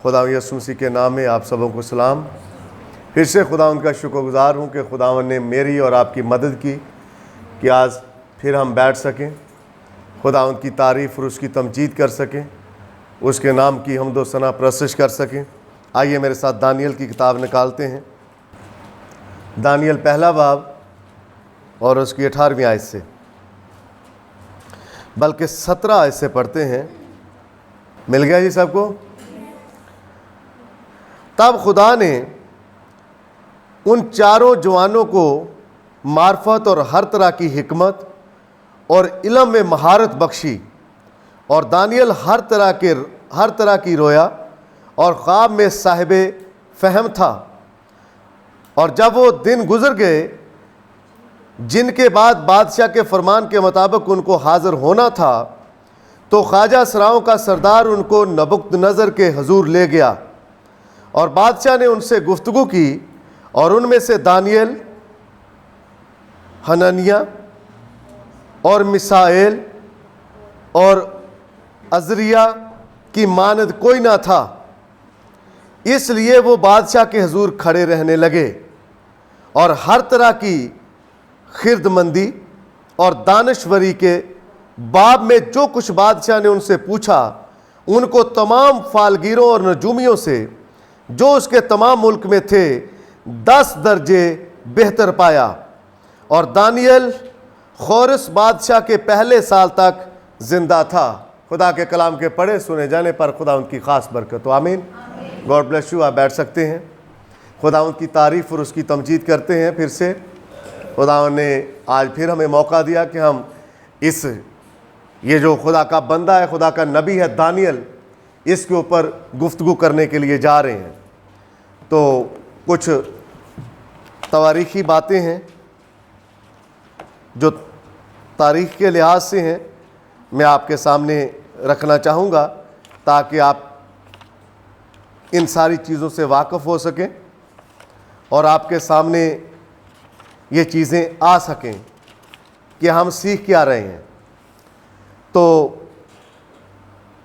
खुदा यीशु मसीह के नाम में आप सबों को सलाम। फिर से खुदावंद का शुक्रगुजार हूँ कि खुदावंद ने मेरी और आपकी मदद की कि आज फिर हम बैठ सकें, खुदावंद की तारीफ़ और उसकी तमजीद कर सकें, उसके नाम की हम्द व सना प्रस्तुत कर सकें। आइए मेरे साथ दानियल की किताब निकालते हैं। दानियल पहला बाब और उसकी 18वीं आयत से, बल्कि 17 आयत से पढ़ते हैं। मिल गया जी सबको? तब खुदा ने उन चारों जवानों को मार्फत और हर तरह की हिकमत और इल्म में महारत बख्शी, और दानियल हर तरह की रोया और ख्वाब में साहिबे फहम था। और जब वो दिन गुजर गए जिनके बाद बादशाह के फरमान के मुताबिक उनको हाजिर होना था, तो ख्वाजा सराओं का सरदार उनको नबुकदनज़र के हजूर ले गया, और बादशाह ने उनसे गुफ्तगू की, और उनमें से दानियल, हननिया और मिसाएल और अजरिया की मानद कोई ना था। इसलिए वो बादशाह के हजूर खड़े रहने लगे और हर तरह की खिरदमंदी और दानश्वरी के बाब में जो कुछ बादशाह ने उनसे पूछा, उनको तमाम फालगीरों और नजूमियों से जो उसके तमाम मुल्क में थे 10 दर्जे बेहतर पाया। और दानियल खोरस बादशाह के पहले साल तक जिंदा था। खुदा के कलाम के पढ़े सुने जाने पर खुदा उनकी ख़ास बरकत हो। आमीन। God bless you. आप बैठ सकते हैं। खुदा उनकी तारीफ़ और उसकी तमजीद करते हैं। फिर से खुदा ने आज फिर हमें मौका दिया कि हम ये जो खुदा का बंदा है, खुदा का नबी है दानियल, इसके ऊपर गुफ्तगू करने के लिए जा रहे हैं। तो कुछ तवारीख़ी बातें हैं जो तारीख़ के लिहाज से हैं, मैं आपके सामने रखना चाहूँगा ताकि आप इन सारी चीज़ों से वाकिफ़ हो सकें और आपके सामने ये चीज़ें आ सकें कि हम सीख क्या रहे हैं। तो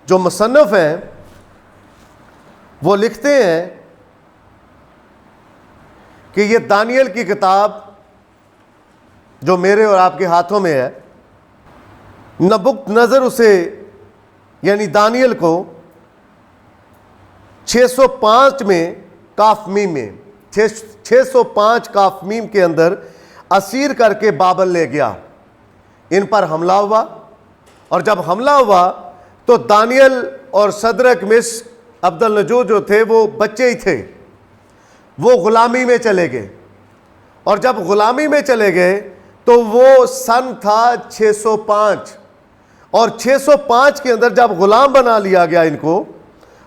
जो मुसन्निफ़ हैं वो लिखते हैं कि ये दानियल की किताब जो मेरे और आपके हाथों में है, नबुकदनज़र उसे यानी दानियल को 605 में काफ़मीम में 605 काफ़मीम के अंदर असीर करके बाबल ले गया। इन पर हमला हुआ, और जब हमला हुआ तो दानियल और सदरक मिस्र अब्दुलनजूर जो थे वो बच्चे ही थे, वो ग़ुलामी में चले गए। और जब ग़ुलामी में चले गए तो वो सन था 605, और 605 के अंदर जब ग़ुलाम बना लिया गया इनको,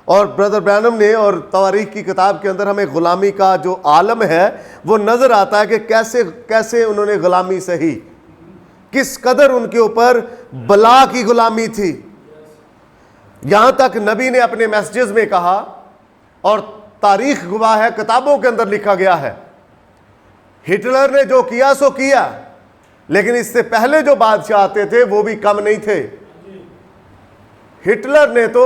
और ब्रदर ब्रैनम ने और तवारीख़ की किताब के अंदर हमें ग़ुलामी का जो आलम है वो नज़र आता है कि कैसे कैसे उन्होंने ग़ुलामी सही, किस कदर उनके ऊपर बला की ग़ुलामी थी। यहाँ तक नबी ने अपने मैसेजेस में कहा, और तारीख़ गवाह है, किताबों के अंदर लिखा गया है, हिटलर ने जो किया सो किया, लेकिन इससे पहले जो बादशाह आते थे वो भी कम नहीं थे। हिटलर ने तो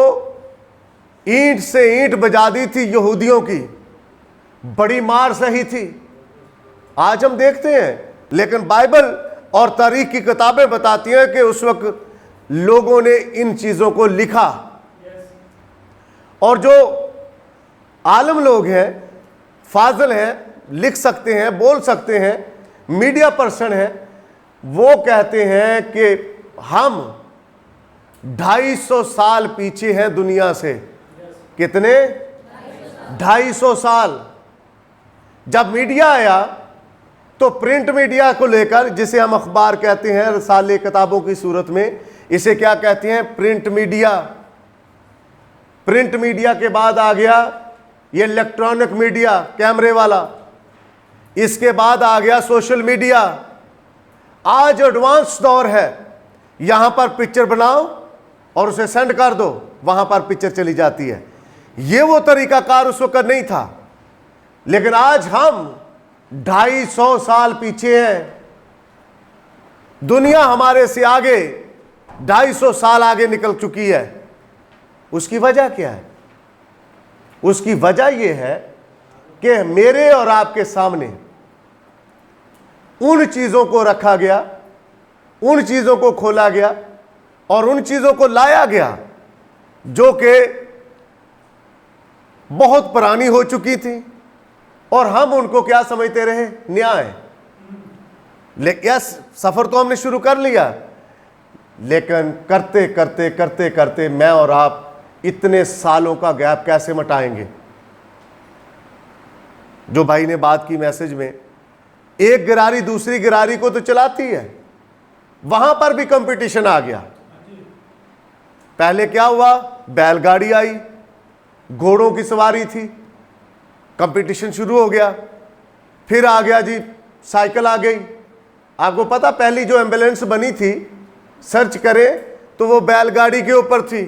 ईंट से ईंट बजा दी थी यहूदियों की, बड़ी मार सही थी। आज हम देखते हैं, लेकिन बाइबल और तारीख की किताबें बताती हैं कि उस वक्त लोगों ने इन चीज़ों को लिखा, और जो आलम लोग हैं, फाजिल हैं, लिख सकते हैं, बोल सकते हैं, मीडिया पर्सन हैं, वो कहते हैं कि हम 250 साल पीछे हैं दुनिया से। कितने? 250 साल। जब मीडिया आया तो प्रिंट मीडिया को लेकर, जिसे हम अखबार कहते हैं, रसाले किताबों की सूरत में, इसे क्या कहते हैं? Print media. प्रिंट मीडिया के बाद आ गया ये इलेक्ट्रॉनिक मीडिया, कैमरे वाला। इसके बाद आ गया सोशल मीडिया। आज एडवांस दौर है, यहां पर पिक्चर बनाओ और उसे सेंड कर दो, वहां पर पिक्चर चली जाती है। ये वो तरीकाकार उस वक्त नहीं था, लेकिन आज हम 250 साल पीछे हैं। दुनिया हमारे से आगे 250 साल आगे निकल चुकी है। उसकी वजह क्या है? उसकी वजह यह है कि मेरे और आपके सामने उन चीजों को रखा गया, उन चीजों को खोला गया और उन चीजों को लाया गया जो कि बहुत पुरानी हो चुकी थी, और हम उनको क्या समझते रहे? न्याय। लेकिन यस, सफर तो हमने शुरू कर लिया, लेकिन करते करते करते करते मैं और आप इतने सालों का गैप कैसे मिटाएंगे? जो भाई ने बात की मैसेज में, एक गिरारी दूसरी गिरारी को तो चलाती है, वहां पर भी कंपटीशन आ गया। पहले क्या हुआ? बैलगाड़ी आई, घोड़ों की सवारी थी, कंपटीशन शुरू हो गया। फिर आ गया जी साइकिल आ गई। आपको पता पहली जो एम्बुलेंस बनी थी, सर्च करें तो वो बैलगाड़ी के ऊपर थी।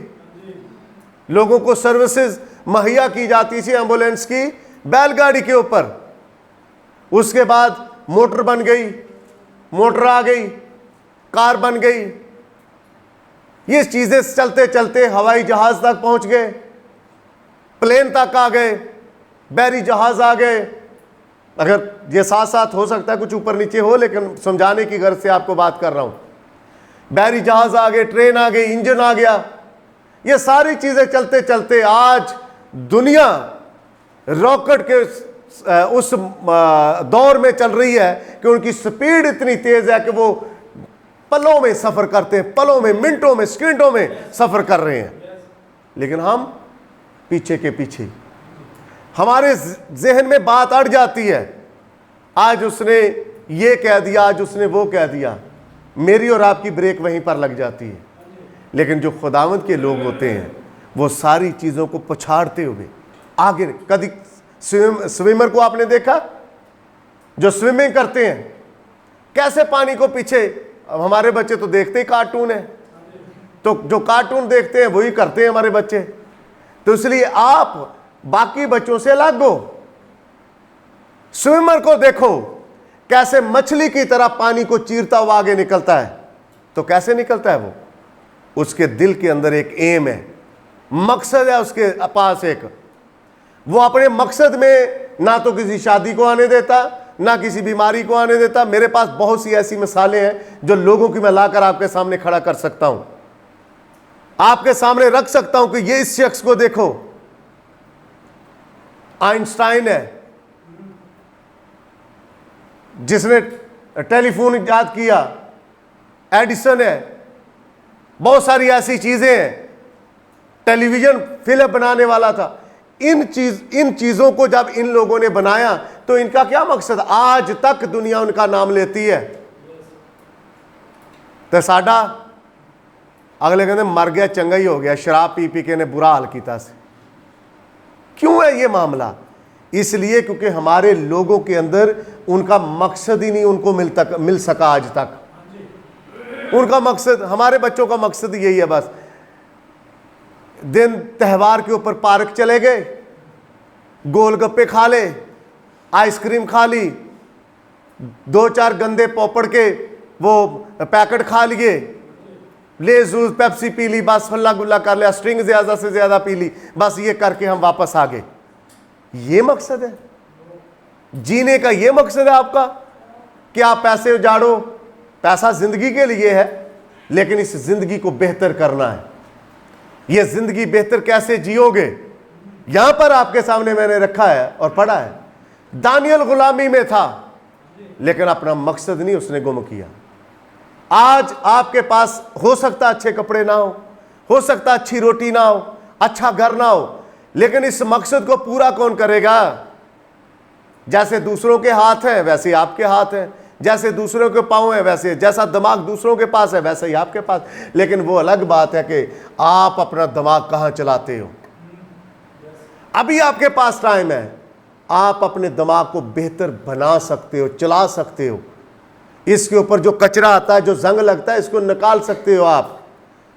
लोगों को सर्विसेज मुहैया की जाती थी एम्बुलेंस की बैलगाड़ी के ऊपर। उसके बाद मोटर बन गई, मोटर आ गई, कार बन गई। ये चीजें चलते चलते हवाई जहाज तक पहुंच गए, प्लेन तक आ गए, बैरी जहाज आ गए। अगर ये साथ साथ हो सकता है कुछ ऊपर नीचे हो, लेकिन समझाने की गर्ज से आपको बात कर रहा हूं। बैरी जहाज आ गए, ट्रेन आ गई, इंजन आ गया। ये सारी चीजें चलते चलते आज दुनिया रॉकेट के उस दौर में चल रही है कि उनकी स्पीड इतनी तेज है कि वो पलों में सफर करते हैं, पलों में, मिनटों में, सेकंडों में सफर कर रहे हैं। लेकिन हम पीछे के पीछे, हमारे जहन में बात अड़ जाती है। आज उसने ये कह दिया, आज उसने वो कह दिया, मेरी और आपकी ब्रेक वहीं पर लग जाती है। लेकिन जो खुदावंद के लोग होते हैं वो सारी चीज़ों को पछाड़ते हुए आगे। कभी स्विमर को आपने देखा जो स्विमिंग करते हैं, कैसे पानी को पीछे? अब हमारे बच्चे तो देखते ही कार्टून है, तो जो कार्टून देखते हैं वही करते हैं हमारे बच्चे। तो इसलिए आप बाकी बच्चों से अलग हो। स्विमर को देखो कैसे मछली की तरह पानी को चीरता हुआ आगे निकलता है। तो कैसे निकलता है वो? उसके दिल के अंदर एक एम है, मकसद है उसके पास एक। वो अपने मकसद में ना तो किसी शादी को आने देता, ना किसी बीमारी को आने देता। मेरे पास बहुत सी ऐसी मिसालें हैं जो लोगों की मैं लाकर आपके सामने खड़ा कर सकता हूं, आपके सामने रख सकता हूं कि ये इस शख्स को देखो। आइंस्टाइन है जिसने टेलीफोन इजाद किया, एडिसन है, बहुत सारी ऐसी चीजें हैं, टेलीविजन फिल्म बनाने वाला था। इन चीजों को जब इन लोगों ने बनाया तो इनका क्या मकसद? आज तक दुनिया उनका नाम लेती है। तो साडा अगले कहते मर गया चंगा ही हो गया, शराब पी पी के ने बुरा हाल किया से। क्यों है ये मामला? इसलिए क्योंकि हमारे लोगों के अंदर उनका मकसद ही नहीं उनको मिल सका आज तक। उनका मकसद, हमारे बच्चों का मकसद यही है, बस दिन त्योहार के ऊपर पार्क चले गए, गोलगप्पे खा ले, आइसक्रीम खा ली, 2-4 गंदे पॉपड़ के वो पैकेट खा लिए, ले जूस पेप्सी पी ली, बस हल्ला गुल्ला कर लिया, स्ट्रिंग ज्यादा से ज्यादा पी ली, बस ये करके हम वापस आ गए। ये मकसद है जीने का? ये मकसद है आपका कि आप पैसे उजाड़ो? पैसा जिंदगी के लिए है, लेकिन इस जिंदगी को बेहतर करना है। ये जिंदगी बेहतर कैसे जियोगे? यहां पर आपके सामने मैंने रखा है और पढ़ा है। दानियल गुलामी में था, लेकिन अपना मकसद नहीं उसने गुम किया। आज आपके पास हो सकता अच्छे कपड़े ना हो सकता अच्छी रोटी ना हो, अच्छा घर ना हो, लेकिन इस मकसद को पूरा कौन करेगा? जैसे दूसरों के हाथ हैं वैसे ही आपके हाथ हैं, जैसे दूसरों के पांव है वैसे, जैसा दिमाग दूसरों के पास है वैसे ही आपके पास। लेकिन वो अलग बात है कि आप अपना दिमाग कहां चलाते हो। अभी आपके पास टाइम है, आप अपने दिमाग को बेहतर बना सकते हो, चला सकते हो। इसके ऊपर जो कचरा आता है, जो जंग लगता है, इसको निकाल सकते हो आप।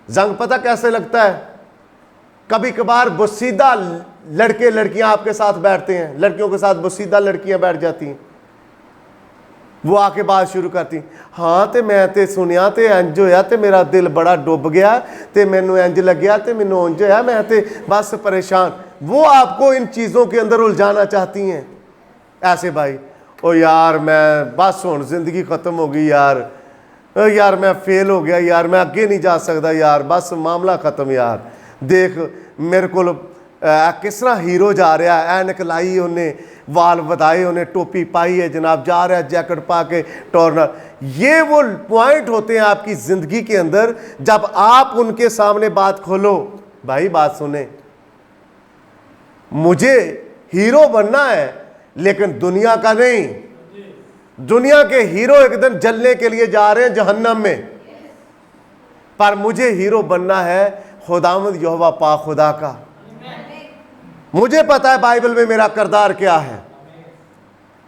जंग पता कैसे लगता है? कभी कभार बुसीदा लड़के लड़कियां आपके साथ बैठते हैं, लड़कियों के साथ बुसीदा लड़कियां बैठ जाती हैं। वो आके बात शुरू करती, हाँ तो मैं तो सुनिया तो इंज होया तो मेरा दिल बड़ा डुब गया तो मैनू इंज लग्या तो मैनू उंज होया, मैं तो बस परेशान। वो आपको इन चीज़ों के अंदर उलझाना चाहती हैं। ऐसे भाई, ओ यार मैं बस हुण जिंदगी ख़त्म हो गई यार, यार मैं फेल हो गया यार, मैं अगे नहीं जा सकता यार, बस मामला ख़त्म यार। देख मेरे को किस तरह हीरो जा रहा है, ऐनक लाई उन्हें, वाल वधाए उन्हें, टोपी पाई है जनाब, जा रहा है जैकेट पा के टॉर्नर। ये वो पॉइंट होते हैं आपकी ज़िंदगी के अंदर जब आप उनके सामने बात खोलो। भाई बात सुने, मुझे हीरो बनना है लेकिन दुनिया का नहीं। दुनिया के हीरो एक दिन जलने के लिए जा रहे हैं जहन्नम में, पर मुझे हीरो बनना है खुदावंद यहोवा पाक खुदा का। मुझे पता है बाइबल में मेरा किरदार क्या है।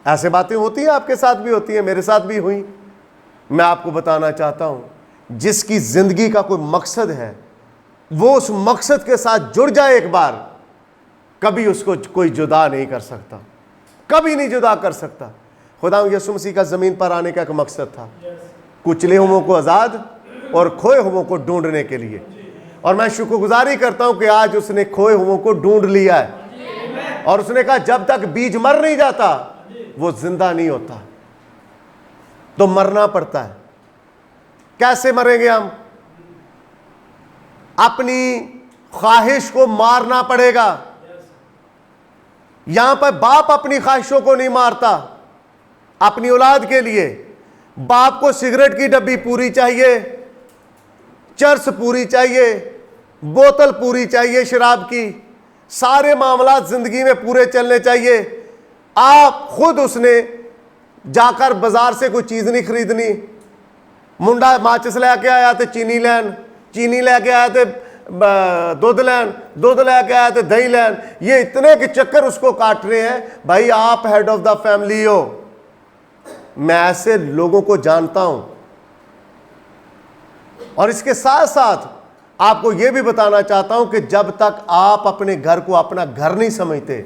ऐसे बातें होती हैं, आपके साथ भी होती हैं, मेरे साथ भी हुई। मैं आपको बताना चाहता हूं, जिसकी जिंदगी का कोई मकसद है वो उस मकसद के साथ जुड़ जाए एक बार, कभी उसको कोई जुदा नहीं कर सकता, कभी नहीं जुदा कर सकता। खुदा यीशु मसीह का ज़मीन पर आने का एक मकसद था, कुचले हुओं को आज़ाद और खोए हुओं को ढूंढने के लिए। और मैं शुक्रगुजारी करता हूं कि आज उसने खोए हुओं को ढूंढ लिया है। और उसने कहा जब तक बीज मर नहीं जाता वो जिंदा नहीं होता, तो मरना पड़ता है। कैसे मरेंगे हम? अपनी ख्वाहिश को मारना पड़ेगा। यहां पर बाप अपनी ख्वाहिशों को नहीं मारता अपनी औलाद के लिए। बाप को सिगरेट की डब्बी पूरी चाहिए, चर्स पूरी चाहिए, बोतल पूरी चाहिए शराब की, सारे मामला जिंदगी में पूरे चलने चाहिए। आप खुद उसने जाकर बाजार से कोई चीज नहीं खरीदनी। मुंडा माचिस लेके आया तो चीनी लैन, चीनी लेके आया तो दूध लैन, दूध लेके आया तो दही लैन। ये इतने के चक्कर उसको काट रहे हैं। भाई आप हेड ऑफ द फैमिली हो। मैं ऐसे लोगों को जानता हूं। और इसके साथ साथ आपको यह भी बताना चाहता हूं कि जब तक आप अपने घर को अपना घर नहीं समझते,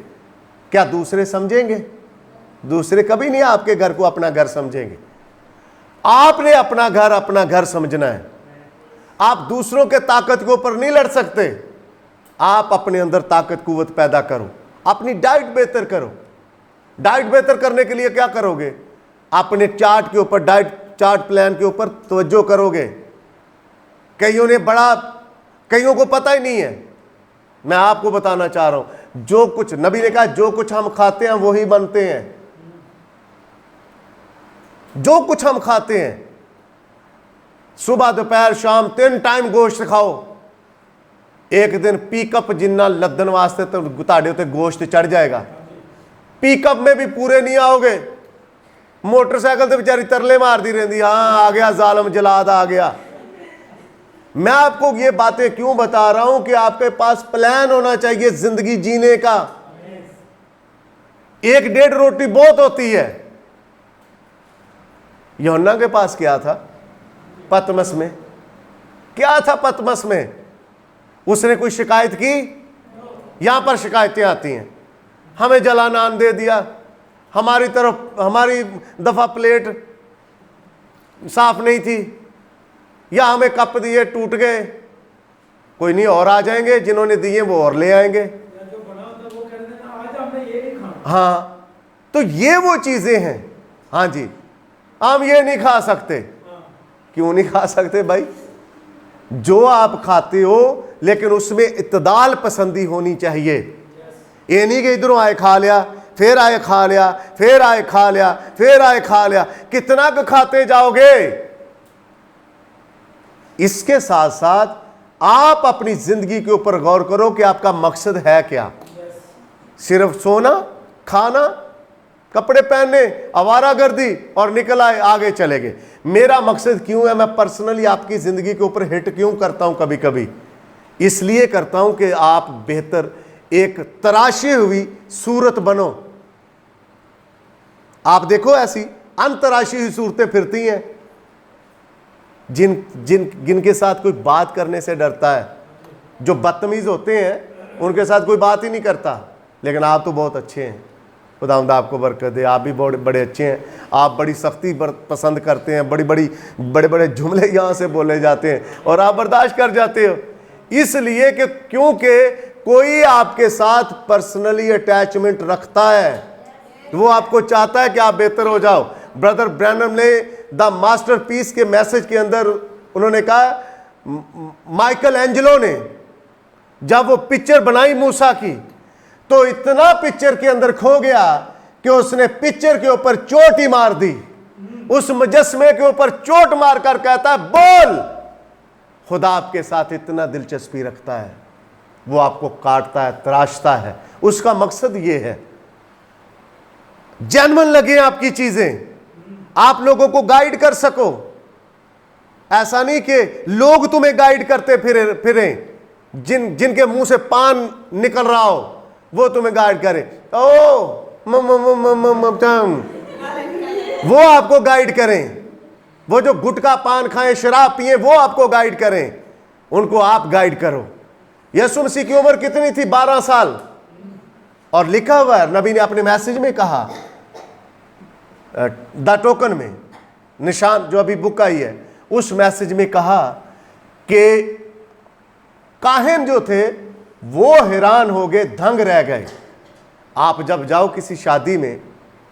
क्या दूसरे समझेंगे? दूसरे कभी नहीं आपके घर को अपना घर समझेंगे। आपने अपना घर समझना है। आप दूसरों के ताकत के ऊपर नहीं लड़ सकते। आप अपने अंदर ताकत कुव्वत पैदा करो, अपनी डाइट बेहतर करो। डाइट बेहतर करने के लिए क्या करोगे? अपने चार्ट के ऊपर, डाइट चार्ट प्लान के ऊपर तवज्जो करोगे। कईयों को पता ही नहीं है। मैं आपको बताना चाह रहा हूं, जो कुछ नबी ने कहा, जो कुछ हम खाते हैं वही बनते हैं। जो कुछ हम खाते हैं, सुबह दोपहर शाम 3 टाइम गोश्त खाओ। एक दिन पिकअप जिन्ना लदन वास्ते तो तुहाडे उत्ते गोश्त चढ़ जाएगा। पिकअप में भी पूरे नहीं आओगे। मोटरसाइकिल तो बेचारी तरले मारती रहती, हाँ आ गया जालम जलाद आ गया। मैं आपको ये बातें क्यों बता रहा हूं कि आपके पास प्लान होना चाहिए जिंदगी जीने का। 1-1.5 रोटी बहुत होती है। यूहन्ना के पास क्या था पतमस में? क्या था पतमस में? उसने कोई शिकायत की? यहां पर शिकायतें आती हैं, हमें जलानान दे दिया, हमारी तरफ हमारी दफा प्लेट साफ नहीं थी, या हमें कप दिए टूट गए। कोई नहीं, और आ जाएंगे, जिन्होंने दिए वो और ले आएंगे। हाँ, तो ये वो चीजें हैं। हाँ जी, हम ये नहीं खा सकते। क्यों नहीं खा सकते भाई? जो आप खाते हो लेकिन उसमें इत्तदाल पसंदी होनी चाहिए। ये नहीं कि इधरों आए खा लिया, फिर आए खा लिया, फिर आए खा लिया, फिर आए खा लिया। कितना खाते जाओगे? इसके साथ साथ आप अपनी जिंदगी के ऊपर गौर करो कि आपका मकसद है क्या। सिर्फ सोना, खाना, कपड़े पहनने, आवारागर्दी और निकल आए, आगे चले गए। मेरा मकसद क्यों है? मैं पर्सनली आपकी जिंदगी के ऊपर हिट क्यों करता हूं कभी कभी? इसलिए करता हूं कि आप बेहतर एक तराशी हुई सूरत बनो। आप देखो ऐसी अनतराशी हुई सूरतें फिरती हैं, जिनके साथ कोई बात करने से डरता है। जो बदतमीज होते हैं उनके साथ कोई बात ही नहीं करता। लेकिन आप तो बहुत अच्छे हैं, खुदावंद आपको बरकत दे। आप भी बड़े अच्छे हैं। आप बड़ी सख्ती पसंद करते हैं, बड़े बड़े जुमले यहाँ से बोले जाते हैं और आप बर्दाश्त कर जाते हो। इसलिए कि क्योंकि कोई आपके साथ पर्सनली अटैचमेंट रखता है, वो आपको चाहता है कि आप बेहतर हो जाओ। ब्रदर ब्रैनम ने द मास्टरपीस के मैसेज के अंदर उन्होंने कहा माइकल एंजेलो ने जब वो पिक्चर बनाई मूसा की, तो इतना पिक्चर के अंदर खो गया कि उसने पिक्चर के ऊपर चोट ही मार दी। उस मुजस्मे के ऊपर चोट मारकर कहता है, बोल, खुदा आपके साथ इतना दिलचस्पी रखता है, वो आपको काटता है, तराशता है। उसका मकसद ये है जेन्युइन लगे आपकी चीजें, आप लोगों को गाइड कर सको। ऐसा नहीं कि लोग तुम्हें गाइड करते फिरें, जिनके मुंह से पान निकल रहा हो वो तुम्हें गाइड करे। ओ वो आपको गाइड करें, वो जो गुटखा पान खाएं, शराब पिए, वो आपको गाइड करें, उनको आप गाइड करो। यीशु मसीह की उम्र कितनी थी? 12 साल। और लिखा हुआ है, नबी ने अपने मैसेज में कहा, द टोकन में, निशान जो अभी बुक आई है, उस मैसेज में कहा कि काहिन जो थे वो हैरान हो गए, दंग रह गए। आप जब जाओ किसी शादी में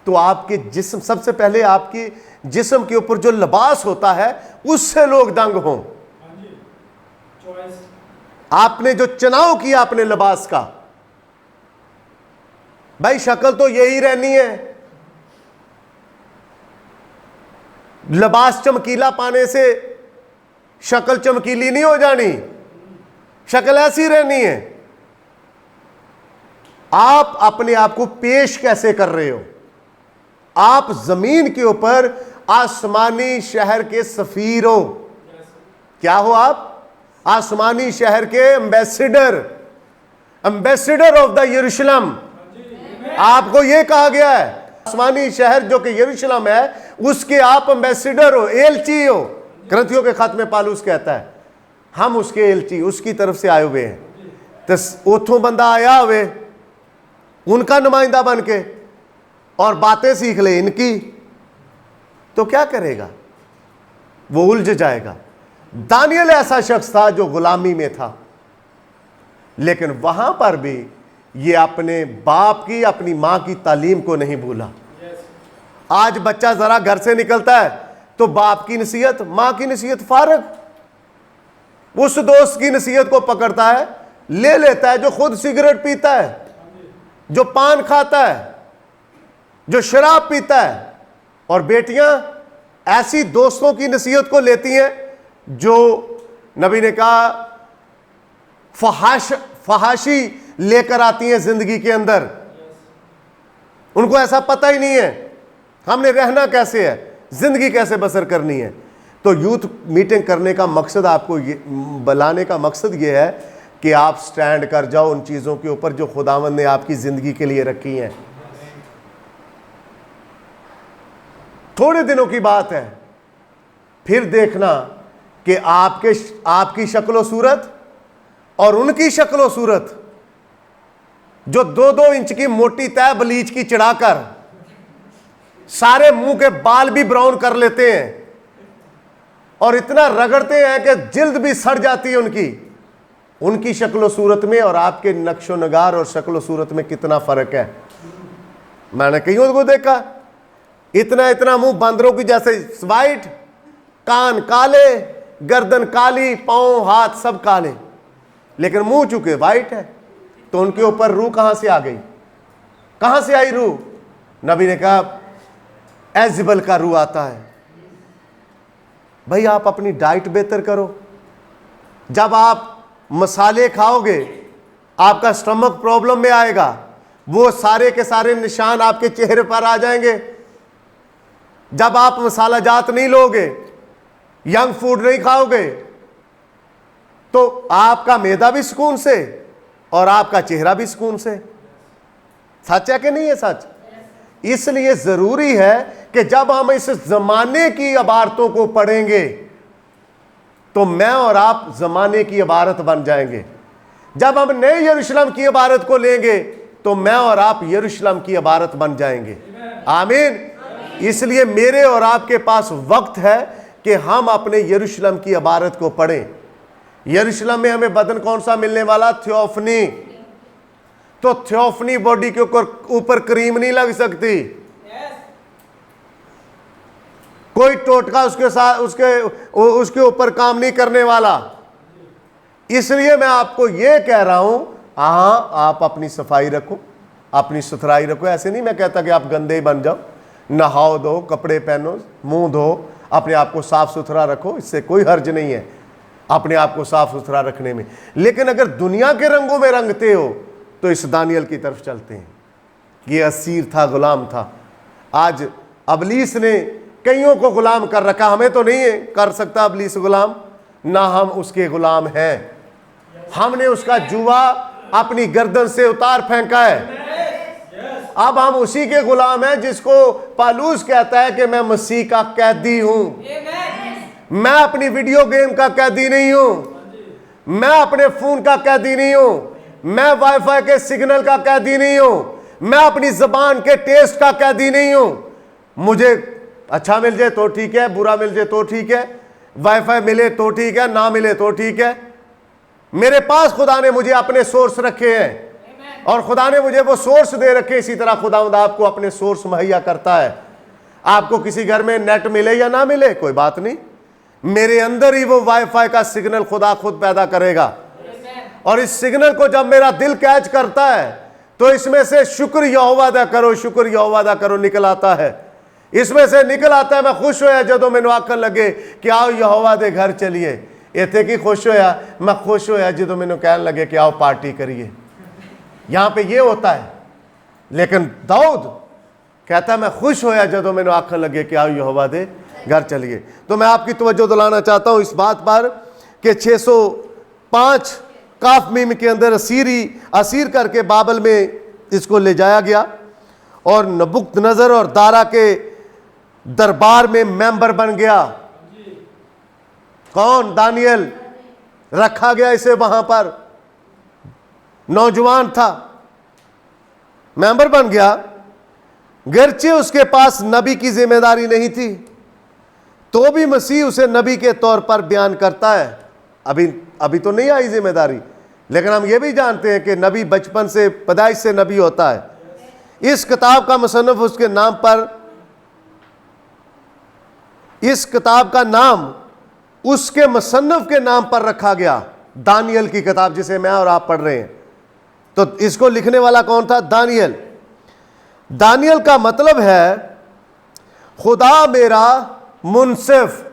तो आपके जिस्म, सबसे पहले आपके जिस्म के ऊपर जो लिबास होता है उससे लोग दंग हों। आपने जो चुनाव किया अपने लिबास का, भाई शक्ल तो यही रहनी है, लिबास चमकीला पाने से शक्ल चमकीली नहीं हो जानी, शक्ल ऐसी रहनी है। आप अपने आप को पेश कैसे कर रहे हो? आप जमीन के ऊपर आसमानी शहर के सफीर हो। क्या हो आप? आसमानी शहर के एम्बेसडर, एम्बेसडर ऑफ द यरूशलेम। आपको यह कहा गया है, आसमानी शहर जो कि यरूशलेम है, उसके आप एम्बेसडर हो, एलची हो। ग्रंथियों के खत में पालूस कहता है हम उसके एलची, उसकी तरफ से आए हुए हैं। तो उथों बंदा आया हुए उनका नुमाइंदा बन के और बातें सीख ले इनकी, तो क्या करेगा? वो उलझ जाएगा। दानियल ऐसा शख्स था जो गुलामी में था, लेकिन वहां पर भी ये अपने बाप की, अपनी मां की तालीम को नहीं भूला। आज बच्चा जरा घर से निकलता है तो बाप की नसीहत, मां की नसीहत फारग, उस दोस्त की नसीहत को पकड़ता है, ले लेता है जो खुद सिगरेट पीता है, जो पान खाता है, जो शराब पीता है। और बेटियां ऐसी दोस्तों की नसीहत को लेती हैं जो नबी ने कहा फहाशी लेकर आती हैं जिंदगी के अंदर। उनको ऐसा पता ही नहीं है हमने रहना कैसे है, जिंदगी कैसे बसर करनी है। तो यूथ मीटिंग करने का मकसद, आपको बुलाने का मकसद ये है कि आप स्टैंड कर जाओ उन चीज़ों के ऊपर जो खुदावंद ने आपकी ज़िंदगी के लिए रखी हैं। थोड़े दिनों की बात है, फिर देखना कि आपकी शक्लो सूरत और उनकी शक्लो सूरत, जो 2-2 इंच की मोटी तय बलीच की चढ़ाकर सारे मुंह के बाल भी ब्राउन कर लेते हैं और इतना रगड़ते हैं कि जिल्द भी सड़ जाती है उनकी शक्लो सूरत में और आपके नक्शो नगार और शक्लो सूरत में कितना फर्क है। मैंने कईयों को देखा, इतना इतना मुंह बंदरों की जैसे वाइट, कान काले, गर्दन काली, पांव हाथ सब काले, लेकिन मुंह चुके वाइट है। तो उनके ऊपर रूह कहां से आ गई? कहां से आई रूह? नबी ने कहा एज़ेबल का रूह आता है। भाई आप अपनी डाइट बेहतर करो। जब आप मसाले खाओगे आपका स्टमक प्रॉब्लम में आएगा, वो सारे के सारे निशान आपके चेहरे पर आ जाएंगे। जब आप मसाला जात नहीं लोगे, यंग फूड नहीं खाओगे, तो आपका मैदा भी सुकून से और आपका चेहरा भी सुकून से। सच है कि नहीं है? सच। इसलिए जरूरी है कि जब हम इस जमाने की इबारतों को पढ़ेंगे तो मैं और आप जमाने की इबारत बन जाएंगे। जब हम नए यरूशलेम की इबारत को लेंगे तो मैं और आप यरूशलेम की इबारत बन जाएंगे। आमीन। इसलिए मेरे और आपके पास वक्त है कि हम अपने यरूशलेम की इबारत को पढ़ें। यरूशलेम में हमें बदन कौन सा मिलने वाला? थियोफनी। तो थियोफनी बॉडी के ऊपर क्रीम नहीं लग सकती। कोई टोटका उसके साथ उसके ऊपर काम नहीं करने वाला। इसलिए मैं आपको यह कह रहा हूं, हाँ आप अपनी सफाई रखो, अपनी सुथराई रखो। ऐसे नहीं मैं कहता कि आप गंदे बन जाओ, नहाओ धो, कपड़े पहनो, मुंह धो, अपने आप को साफ सुथरा रखो, इससे कोई हर्ज नहीं है अपने आप को साफ सुथरा रखने में। लेकिन अगर दुनिया के रंगों में रंगते हो तो इस दानियल की तरफ चलते हैं। ये असीर था, गुलाम था। आज अबलीस ने कईयों को गुलाम कर रखा, हमें तो नहीं है कर सकता अबलीस गुलाम, ना हम उसके गुलाम हैं। हमने उसका जुआ अपनी गर्दन से उतार फेंका है। अब हम उसी के गुलाम हैं जिसको पालूस कहता है कि मैं मसीह का कैदी हूं। मैं अपनी वीडियो गेम का कैदी नहीं हूं, मैं अपने फोन का कैदी नहीं हूं, मैं वाईफाई के सिग्नल का कैदी नहीं हूं, मैं अपनी जबान के टेस्ट का कैदी नहीं हूं। मुझे अच्छा मिल जाए तो ठीक है, बुरा मिल जाए तो ठीक है, वाईफाई मिले तो ठीक है, ना मिले तो ठीक है। मेरे पास खुदा ने मुझे अपने सोर्स रखे हैं और खुदा ने मुझे वो सोर्स दे रखे। इसी तरह खुदावंद आपको अपने सोर्स मुहैया करता है। आपको किसी घर में नेट मिले या ना मिले कोई बात नहीं, मेरे अंदर ही वो वाईफाई का सिग्नल खुदा खुद पैदा करेगा। और इस सिग्नल को जब मेरा दिल कैच करता है तो इसमें से शुक्र यहोवा अदा करो, शुक्र यहोवा अदा करो निकल आता है। इसमें से निकल आता है, मैं खुश होया जदों मैनू आखन लगे कि आओ यहोवा दे घर चलिए। इत्थे की खुश होया, मैं खुश होया जदों मैनू कहन लगे कि आओ पार्टी करिए। यहां पे ये होता है। लेकिन दाऊद कहता है मैं खुश होया जदों मैनू आखन लगे कि आओ यहोवा दे घर चलिए। तो मैं आपकी तवज्जो दिलाना चाहता हूं इस बात पर कि 605 काफ मीम के अंदर असीर करके बाबल में इसको ले जाया गया और नबुकदनजर और दारा के दरबार में मेंबर बन गया। कौन? दानियल रखा गया इसे वहां पर। नौजवान था, मेंबर बन गया। गर्चे उसके पास नबी की जिम्मेदारी नहीं थी तो भी मसीह उसे नबी के तौर पर बयान करता है। अभी तो नहीं आई जिम्मेदारी, लेकिन हम ये भी जानते हैं कि नबी बचपन से, पैदाइश से नबी होता है। इस किताब का मुसन्निफ उसके नाम पर, इस किताब का नाम उसके मुसन्निफ के नाम पर रखा गया, दानियल की किताब जिसे मैं और आप पढ़ रहे हैं। तो इसको लिखने वाला कौन था? दानियल। दानियल का मतलब है खुदा मेरा मुनसिफ।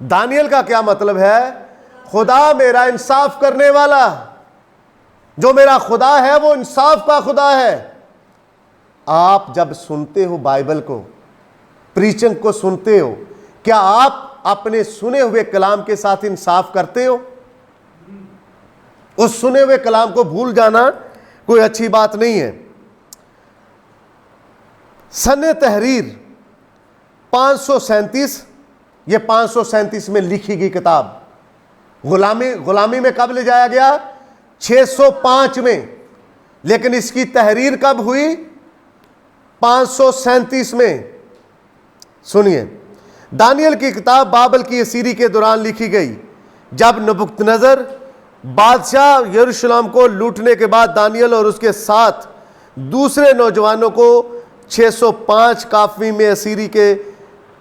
दानियल का क्या मतलब है? खुदा मेरा इंसाफ करने वाला। जो मेरा खुदा है वो इंसाफ का खुदा है। आप जब सुनते हो बाइबल को, प्रीचिंग को सुनते हो, क्या आप अपने सुने हुए कलाम के साथ इंसाफ करते हो? उस सुने हुए कलाम को भूल जाना कोई अच्छी बात नहीं है। सने तहरीर 537, ये 537 में लिखी गई किताब। गुलामी में कब ले जाया गया? 605 में। लेकिन इसकी तहरीर कब हुई? 537 में। सुनिए, दानियल की किताब बाबल की असीरी के दौरान लिखी गई। जब नबुकदनजर बादशाह यरूशलेम को लूटने के बाद दानियल और उसके साथ दूसरे नौजवानों को 605 काफी में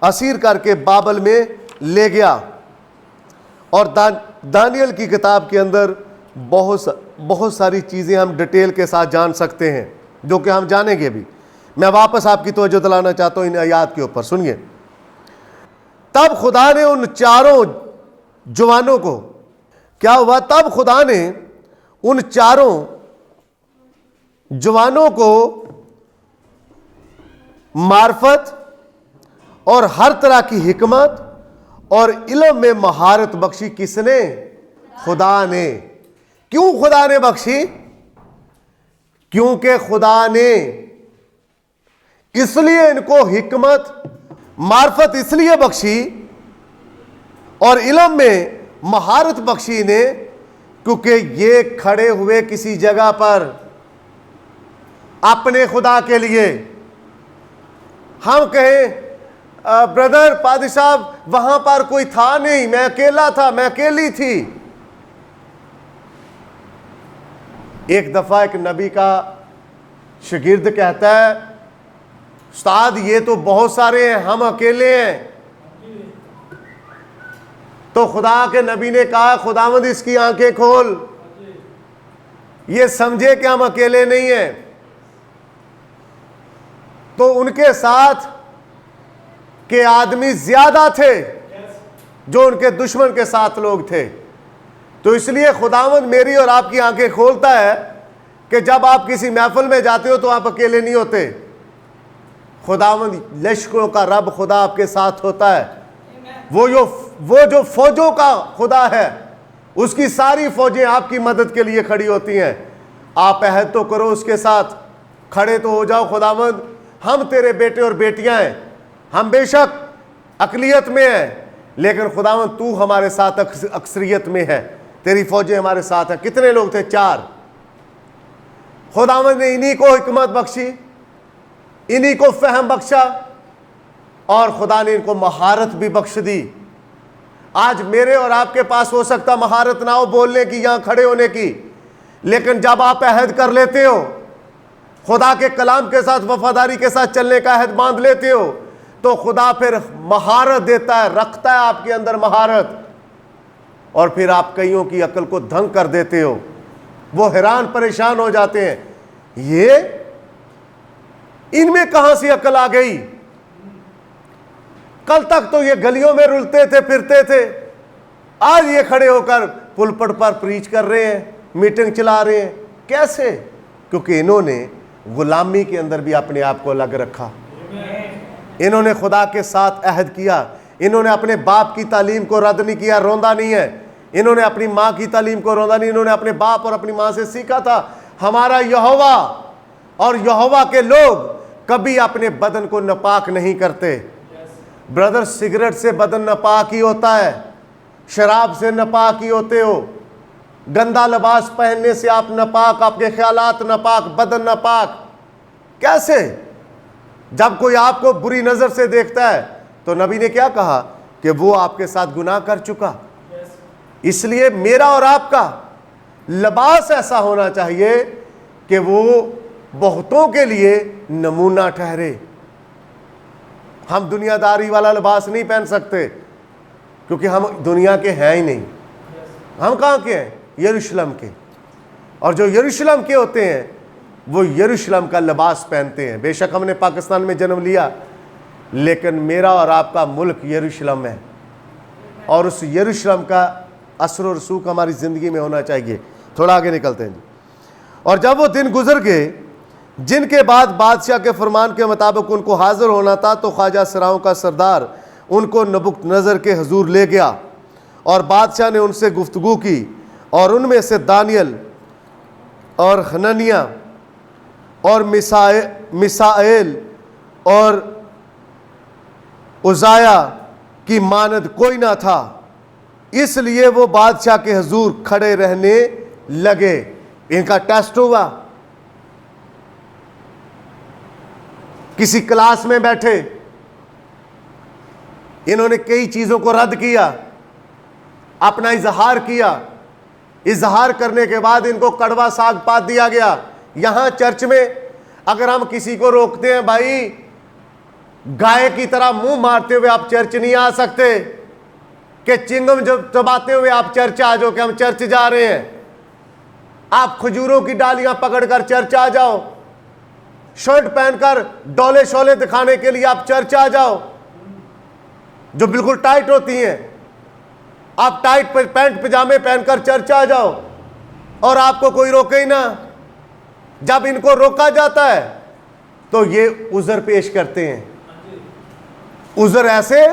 असीर करके बाबल में ले गया। और दानियल की किताब के अंदर बहुत सारी चीज़ें हम डिटेल के साथ जान सकते हैं, जो कि हम जानेंगे भी। मैं वापस आपकी तवज्जो दिलाना चाहता हूं इन आयात के ऊपर। सुनिए, तब खुदा ने उन चारों जवानों को, क्या हुआ? तब खुदा ने उन चारों जवानों को मार्फत और हर तरह की हिकमत और इल्म में महारत बख्शी। किसने? खुदा ने। क्यों खुदा ने बख्शी? क्योंकि खुदा ने इसलिए इनको हिकमत मार्फत इसलिए बख्शी और इल्म में महारत बख्शी ने क्योंकि ये खड़े हुए किसी जगह पर अपने खुदा के लिए। हम कहें ब्रदर पादी साहब वहां पर कोई था नहीं, मैं अकेला था, मैं अकेली थी। एक दफ़ा एक नबी का शागिर्द कहता है, उस्ताद ये तो बहुत सारे हैं, हम अकेले हैं। तो खुदा के नबी ने कहा, खुदावंद इसकी आंखें खोल, ये समझे कि हम अकेले नहीं हैं। तो उनके साथ के आदमी ज्यादा थे जो उनके दुश्मन के साथ लोग थे। तो इसलिए खुदावंद मेरी और आपकी आंखें खोलता है कि जब आप किसी महफिल में जाते हो तो आप अकेले नहीं होते। खुदावंद लश्करों का रब खुदा आपके साथ होता है। वो जो फौजों का खुदा है, उसकी सारी फौजें आपकी मदद के लिए खड़ी होती हैं। आप अहद तो करो उसके साथ, खड़े तो हो जाओ, खुदावंद हम तेरे बेटे और बेटियां हैं, हम बेशक अकलियत में हैं, लेकिन खुदावंद तू हमारे साथ अक्सरियत में है, तेरी फौजें हमारे साथ हैं। कितने लोग थे? 4। खुदावंद ने इन्हीं को हिकमत बख्शी, इन्हीं को फहम बख्शा, और खुदा ने इनको महारत भी बख्श दी। आज मेरे और आपके पास हो सकता महारत ना हो बोलने की, यहां खड़े होने की, लेकिन जब आप अहद कर लेते हो, खुदा के कलाम के साथ वफादारी के साथ चलने का अहद बांध लेते हो, तो खुदा फिर महारत देता है, रखता है आपके अंदर महारत, और फिर आप कईयों की अकल को धंग कर देते हो। वो हैरान परेशान हो जाते हैं, ये इनमें कहां से अकल आ गई? कल तक तो ये गलियों में रुलते थे, फिरते थे, आज ये खड़े होकर पुलपट पर प्रीच कर रहे हैं, मीटिंग चला रहे हैं। कैसे? क्योंकि इन्होंने गुलामी के अंदर भी अपने आप को अलग रखा। इन्होंने खुदा के साथ अहद किया, इन्होंने अपने बाप की तालीम को रद्द नहीं किया, रोंदा नहीं है। इन्होंने अपनी माँ की तालीम को रोंदा नहीं, इन्होंने अपने बाप और अपनी माँ से सीखा था। हमारा यहोवा और यहोवा के लोग कभी अपने बदन को नापाक नहीं करते। ब्रदर, सिगरेट से बदन नापाक ही होता है, शराब से नापाक ही होते हो, गंदा लिबास पहनने से आप नापाक, आपके ख्यालात नापाक, बदन नापाक। कैसे? जब कोई आपको बुरी नजर से देखता है तो नबी ने क्या कहा कि वो आपके साथ गुनाह कर चुका। इसलिए मेरा और आपका लिबास ऐसा होना चाहिए कि वो बहुतों के लिए नमूना ठहरे। हम दुनियादारी वाला लिबास नहीं पहन सकते, क्योंकि हम दुनिया के हैं ही नहीं। हम कहाँ के हैं? यरूशलेम के। और जो यरूशलेम के होते हैं वो यरूशलेम का लिबास पहनते हैं। बेशक हमने पाकिस्तान में जन्म लिया, लेकिन मेरा और आपका मुल्क यरूशलेम है, और उस यरूशलेम का असर और रसूख हमारी ज़िंदगी में होना चाहिए। थोड़ा आगे निकलते हैं। और जब वो दिन गुजर गए जिनके बाद बादशाह के फरमान के मुताबिक उनको हाजिर होना था, तो ख्वाजा सराओं का सरदार उनको नबुकदनेस्सर के हुजूर ले गया, और बादशाह ने उनसे गुफ्तगू की, और उनमें से दानियल और हननिया और मिसाएल और उजाया की मानद कोई ना था, इसलिए वो बादशाह के हुजूर खड़े रहने लगे। इनका टेस्ट हुआ। किसी क्लास में बैठे इन्होंने कई चीजों को रद्द किया, अपना इजहार किया। इजहार करने के बाद इनको कड़वा साग पात दिया गया। यहां चर्च में अगर हम किसी को रोकते हैं, भाई गाय की तरह मुंह मारते हुए आप चर्च नहीं आ सकते, कि चिंगम जब चबाते हुए आप चर्च आ जाओ कि हम चर्च जा रहे हैं। आप खजूरों की डालियां पकड़कर चर्च आ जाओ, शर्ट पहनकर डोले शोले दिखाने के लिए आप चर्च आ जाओ, जो बिल्कुल टाइट होती हैं। आप टाइट पैंट पजामे पहनकर चर्च आ जाओ और आपको कोई रोके ही ना। जब इनको रोका जाता है तो ये उज़र पेश करते हैं। उज़र ऐसे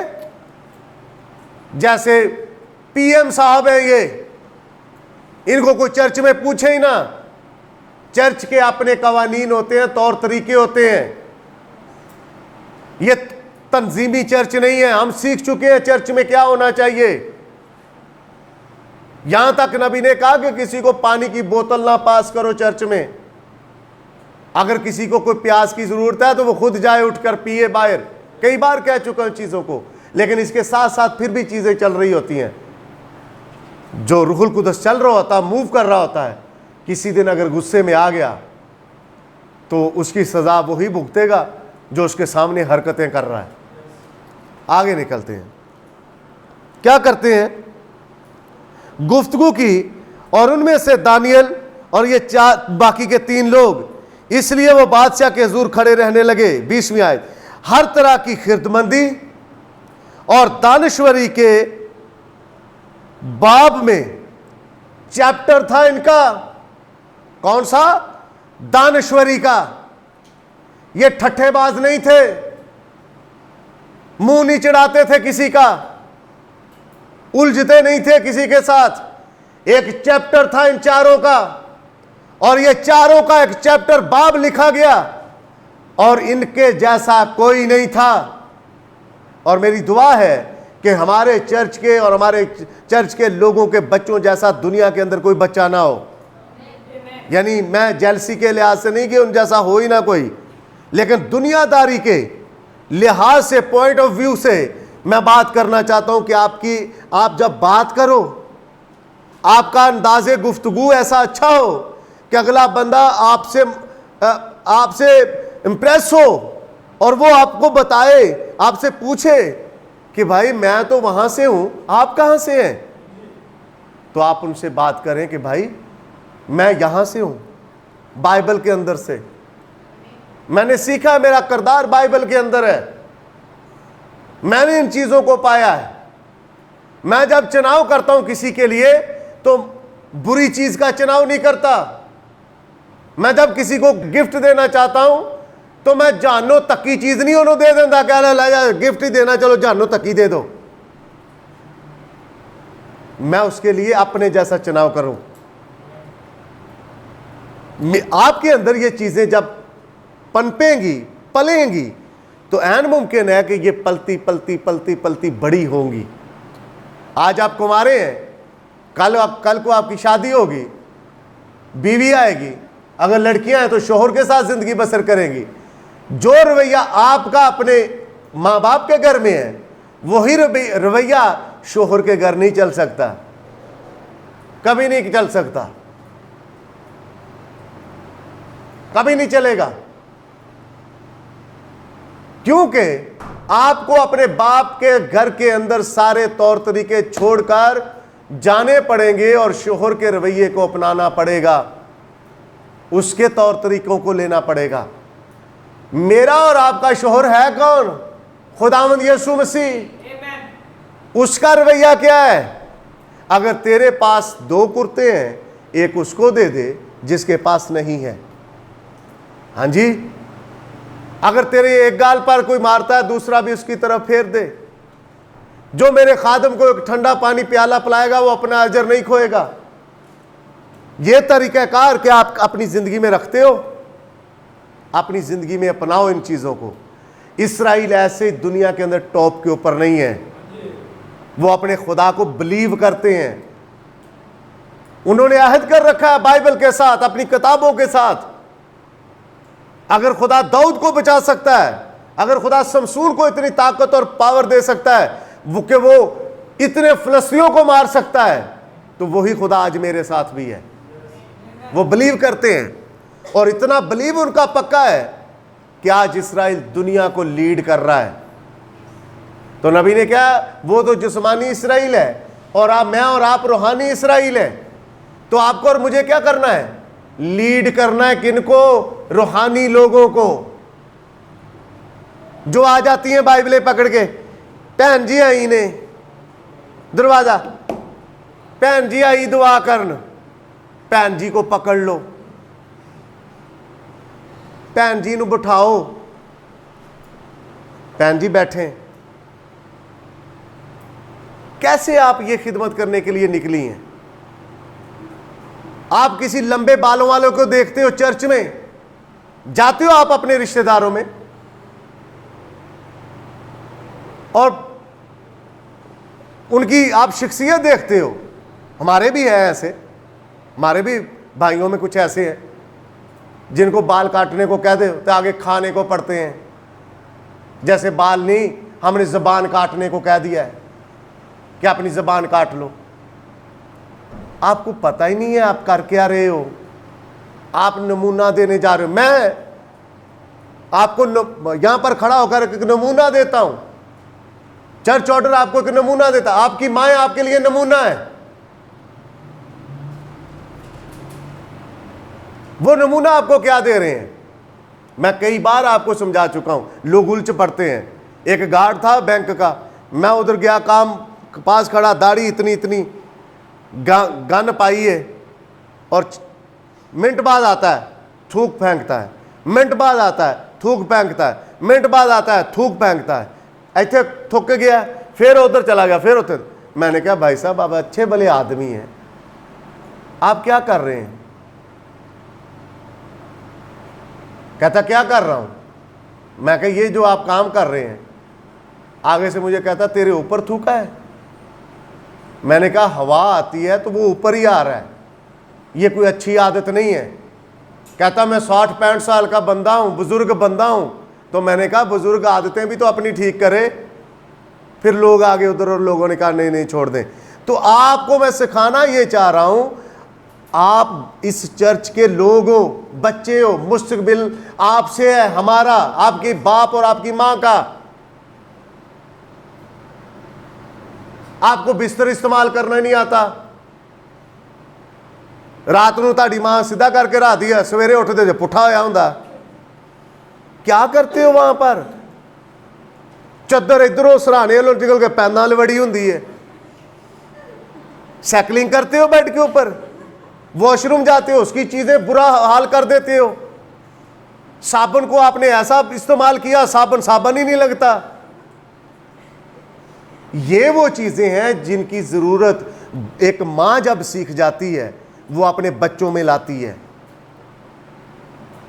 जैसे पीएम साहब है ये, इनको कोई चर्च में पूछे ही ना। चर्च के अपने कवानीन होते हैं, तौर तरीके होते हैं। ये तंजीमी चर्च नहीं है। हम सीख चुके हैं चर्च में क्या होना चाहिए। यहां तक नबी ने कहा कि किसी को पानी की बोतल ना पास करो चर्च में। अगर किसी को कोई प्यास की जरूरत है तो वो खुद जाए उठकर पिए बाहर। कई बार कह चुका हूं चीजों को, लेकिन इसके साथ साथ फिर भी चीजें चल रही होती हैं। जो रूहुल कुदस चल रहा होता है, मूव कर रहा होता है, किसी दिन अगर गुस्से में आ गया तो उसकी सज़ा वही भुगतेगा जो उसके सामने हरकतें कर रहा है। आगे निकलते हैं, क्या करते हैं, गुफ्तगू की, और उनमें से दानियल और ये चार बाकी के 3 लोग, इसलिए वो बादशाह के हुजूर खड़े रहने लगे। 20वीं आयत, हर तरह की खिदमंदी और दानश्वरी के बाब में चैप्टर था इनका। कौन सा? दानश्वरी का। ये ठट्ठेबाज नहीं थे, मुंह नहीं चढ़ाते थे किसी का, उलझते नहीं थे किसी के साथ। एक चैप्टर था इन चारों का, और ये चारों का एक चैप्टर बाब लिखा गया, और इनके जैसा कोई नहीं था। और मेरी दुआ है कि हमारे चर्च के और हमारे चर्च के लोगों के बच्चों जैसा दुनिया के अंदर कोई बच्चा ना हो। यानी मैं जेलसी के लिहाज से नहीं कि उन जैसा हो ही ना कोई, लेकिन दुनियादारी के लिहाज से, पॉइंट ऑफ व्यू से मैं बात करना चाहता हूं कि आप जब बात करो, आपका अंदाज़े गुफ्तगू ऐसा अच्छा हो कि अगला बंदा आपसे इंप्रेस हो, और वो आपको बताए, आपसे पूछे कि भाई मैं तो वहां से हूं, आप कहां से हैं। तो आप उनसे बात करें कि भाई मैं यहां से हूं, बाइबल के अंदर से मैंने सीखा, मेरा किरदार बाइबल के अंदर है, मैंने इन चीजों को पाया है। मैं जब चुनाव करता हूं किसी के लिए तो बुरी चीज का चुनाव नहीं करता। मैं जब किसी को गिफ्ट देना चाहता हूं तो मैं जानो तकी चीज नहीं उन्होंने दे देता, कह गिफ्ट ही देना, चलो जानो तकी दे दो। मैं उसके लिए अपने जैसा चुनाव करूं। आपके अंदर ये चीजें जब पनपेंगी, पलेंगी, तो ऐन मुमकिन है कि ये पलती पलती पलती पलती बड़ी होंगी। आज आप कुंवारे हैं, कल को आपकी शादी होगी, बीवी आएगी, अगर लड़कियां हैं तो शोहर के साथ जिंदगी बसर करेंगी। जो रवैया आपका अपने माँ बाप के घर में है, वही रवैया शोहर के घर नहीं चल सकता, कभी नहीं चल सकता, कभी नहीं चलेगा। क्योंकि आपको अपने बाप के घर के अंदर सारे तौर तरीके छोड़कर जाने पड़ेंगे और शोहर के रवैये को अपनाना पड़ेगा, उसके तौर तरीकों को लेना पड़ेगा। मेरा और आपका शोहर है कौन? खुदावंद यीशु मसीह। उसका रवैया क्या है? अगर तेरे पास 2 कुर्ते हैं, एक उसको दे दे जिसके पास नहीं है। हाँ जी, अगर तेरे एक गाल पर कोई मारता है, दूसरा भी उसकी तरफ फेर दे। जो मेरे खादम को एक ठंडा पानी प्याला पिलाएगा, वो अपना अजर नहीं खोएगा। ये तरीक़ाकार क्या आप अपनी जिंदगी में रखते हो? अपनी जिंदगी में अपनाओ इन चीजों को। इस्राएल ऐसे दुनिया के अंदर टॉप के ऊपर नहीं है, वो अपने खुदा को बिलीव करते हैं। उन्होंने अहद कर रखा है बाइबल के साथ, अपनी किताबों के साथ। अगर खुदा दाऊद को बचा सकता है, अगर खुदा शमसून को इतनी ताकत और पावर दे सकता है कि वो इतने फिलिस्तीनियों को मार सकता है, तो वही खुदा आज मेरे साथ भी है। वो बिलीव करते हैं, और इतना बिलीव उनका पक्का है कि आज इस्राएल दुनिया को लीड कर रहा है। तो नबी ने क्या, वो तो जिस्मानी इस्राएल है और मैं और आप रूहानी इस्राएल है। तो आपको और मुझे क्या करना है? लीड करना है। किनको? रूहानी लोगों को। जो आ जाती हैं बाइबलें पकड़ के, भैन जी आई ने दरवाजा, भैन जी आई दुआ करन, भैन जी को पकड़ लो, भैन जी नू बिठाओ, भैन जी बैठे। कैसे आप ये खिदमत करने के लिए निकली हैं? आप किसी लंबे बालों वालों को देखते हो चर्च में, जाते हो आप अपने रिश्तेदारों में और उनकी आप शख्सियत देखते हो। हमारे भी हैं ऐसे, हमारे भी भाइयों में कुछ ऐसे हैं जिनको बाल काटने को कह दे तो आगे खाने को पड़ते हैं। जैसे बाल नहीं, हमने ज़बान काटने को कह दिया है कि अपनी ज़बान काट लो। आपको पता ही नहीं है आप कर क्या रहे हो। आप नमूना देने जा रहे हो। मैं आपको यहां पर खड़ा होकर एक नमूना देता हूं, चर्च ऑर्डर आपको एक नमूना देता। आपकी मां आपके लिए नमूना है। वो नमूना आपको क्या दे रहे हैं? मैं कई बार आपको समझा चुका हूं, लोग उलझ पड़ते हैं। एक गार्ड था बैंक का, मैं उधर गया, काम पास खड़ा, दाढ़ी इतनी इतनी, गन पाई है, और मिनट बाद आता है थूक फेंकता है, मिनट बाद आता है थूक फेंकता है, मिनट बाद आता है थूक फेंकता है। ऐसे थूक गया, फिर उधर चला गया, फिर उधर। मैंने कहा भाई साहब आप अच्छे भले आदमी हैं, आप क्या कर रहे हैं? कहता क्या कर रहा हूं? मैं कहा ये जो आप काम कर रहे हैं। आगे से मुझे कहता तेरे ऊपर थूका है। मैंने कहा हवा आती है तो वो ऊपर ही आ रहा है, ये कोई अच्छी आदत नहीं है। कहता मैं 60-65 साल का बंदा हूं, बुजुर्ग बंदा हूं। तो मैंने कहा बुजुर्ग आदतें भी तो अपनी ठीक करे। फिर लोग आगे उधर, और लोगों ने कहा नहीं नहीं छोड़ दें। तो आपको मैं सिखाना ये चाह रहा हूं, आप इस चर्च के लोग हो, बच्चे हो, मुस्तकबिल आपसे है, हमारा, आपके बाप और आपकी मां का। आपको बिस्तर इस्तेमाल करना नहीं आता। रात को ताड़ी मां सीधा करके रख दिया, सवेरे उठते जो पुठा होया हुंदा। क्या करते हो वहां पर? चद्दर इधरों सराहने वालों निकल के पैना लवड़ी हुंदी है। साइकिलिंग करते हो बेड के ऊपर, वॉशरूम जाते हो, उसकी चीजें बुरा हाल कर देते हो। साबुन को आपने ऐसा इस्तेमाल किया, साबुन ही नहीं लगता। ये वो चीजें हैं जिनकी जरूरत एक मां जब सीख जाती है वो अपने बच्चों में लाती है।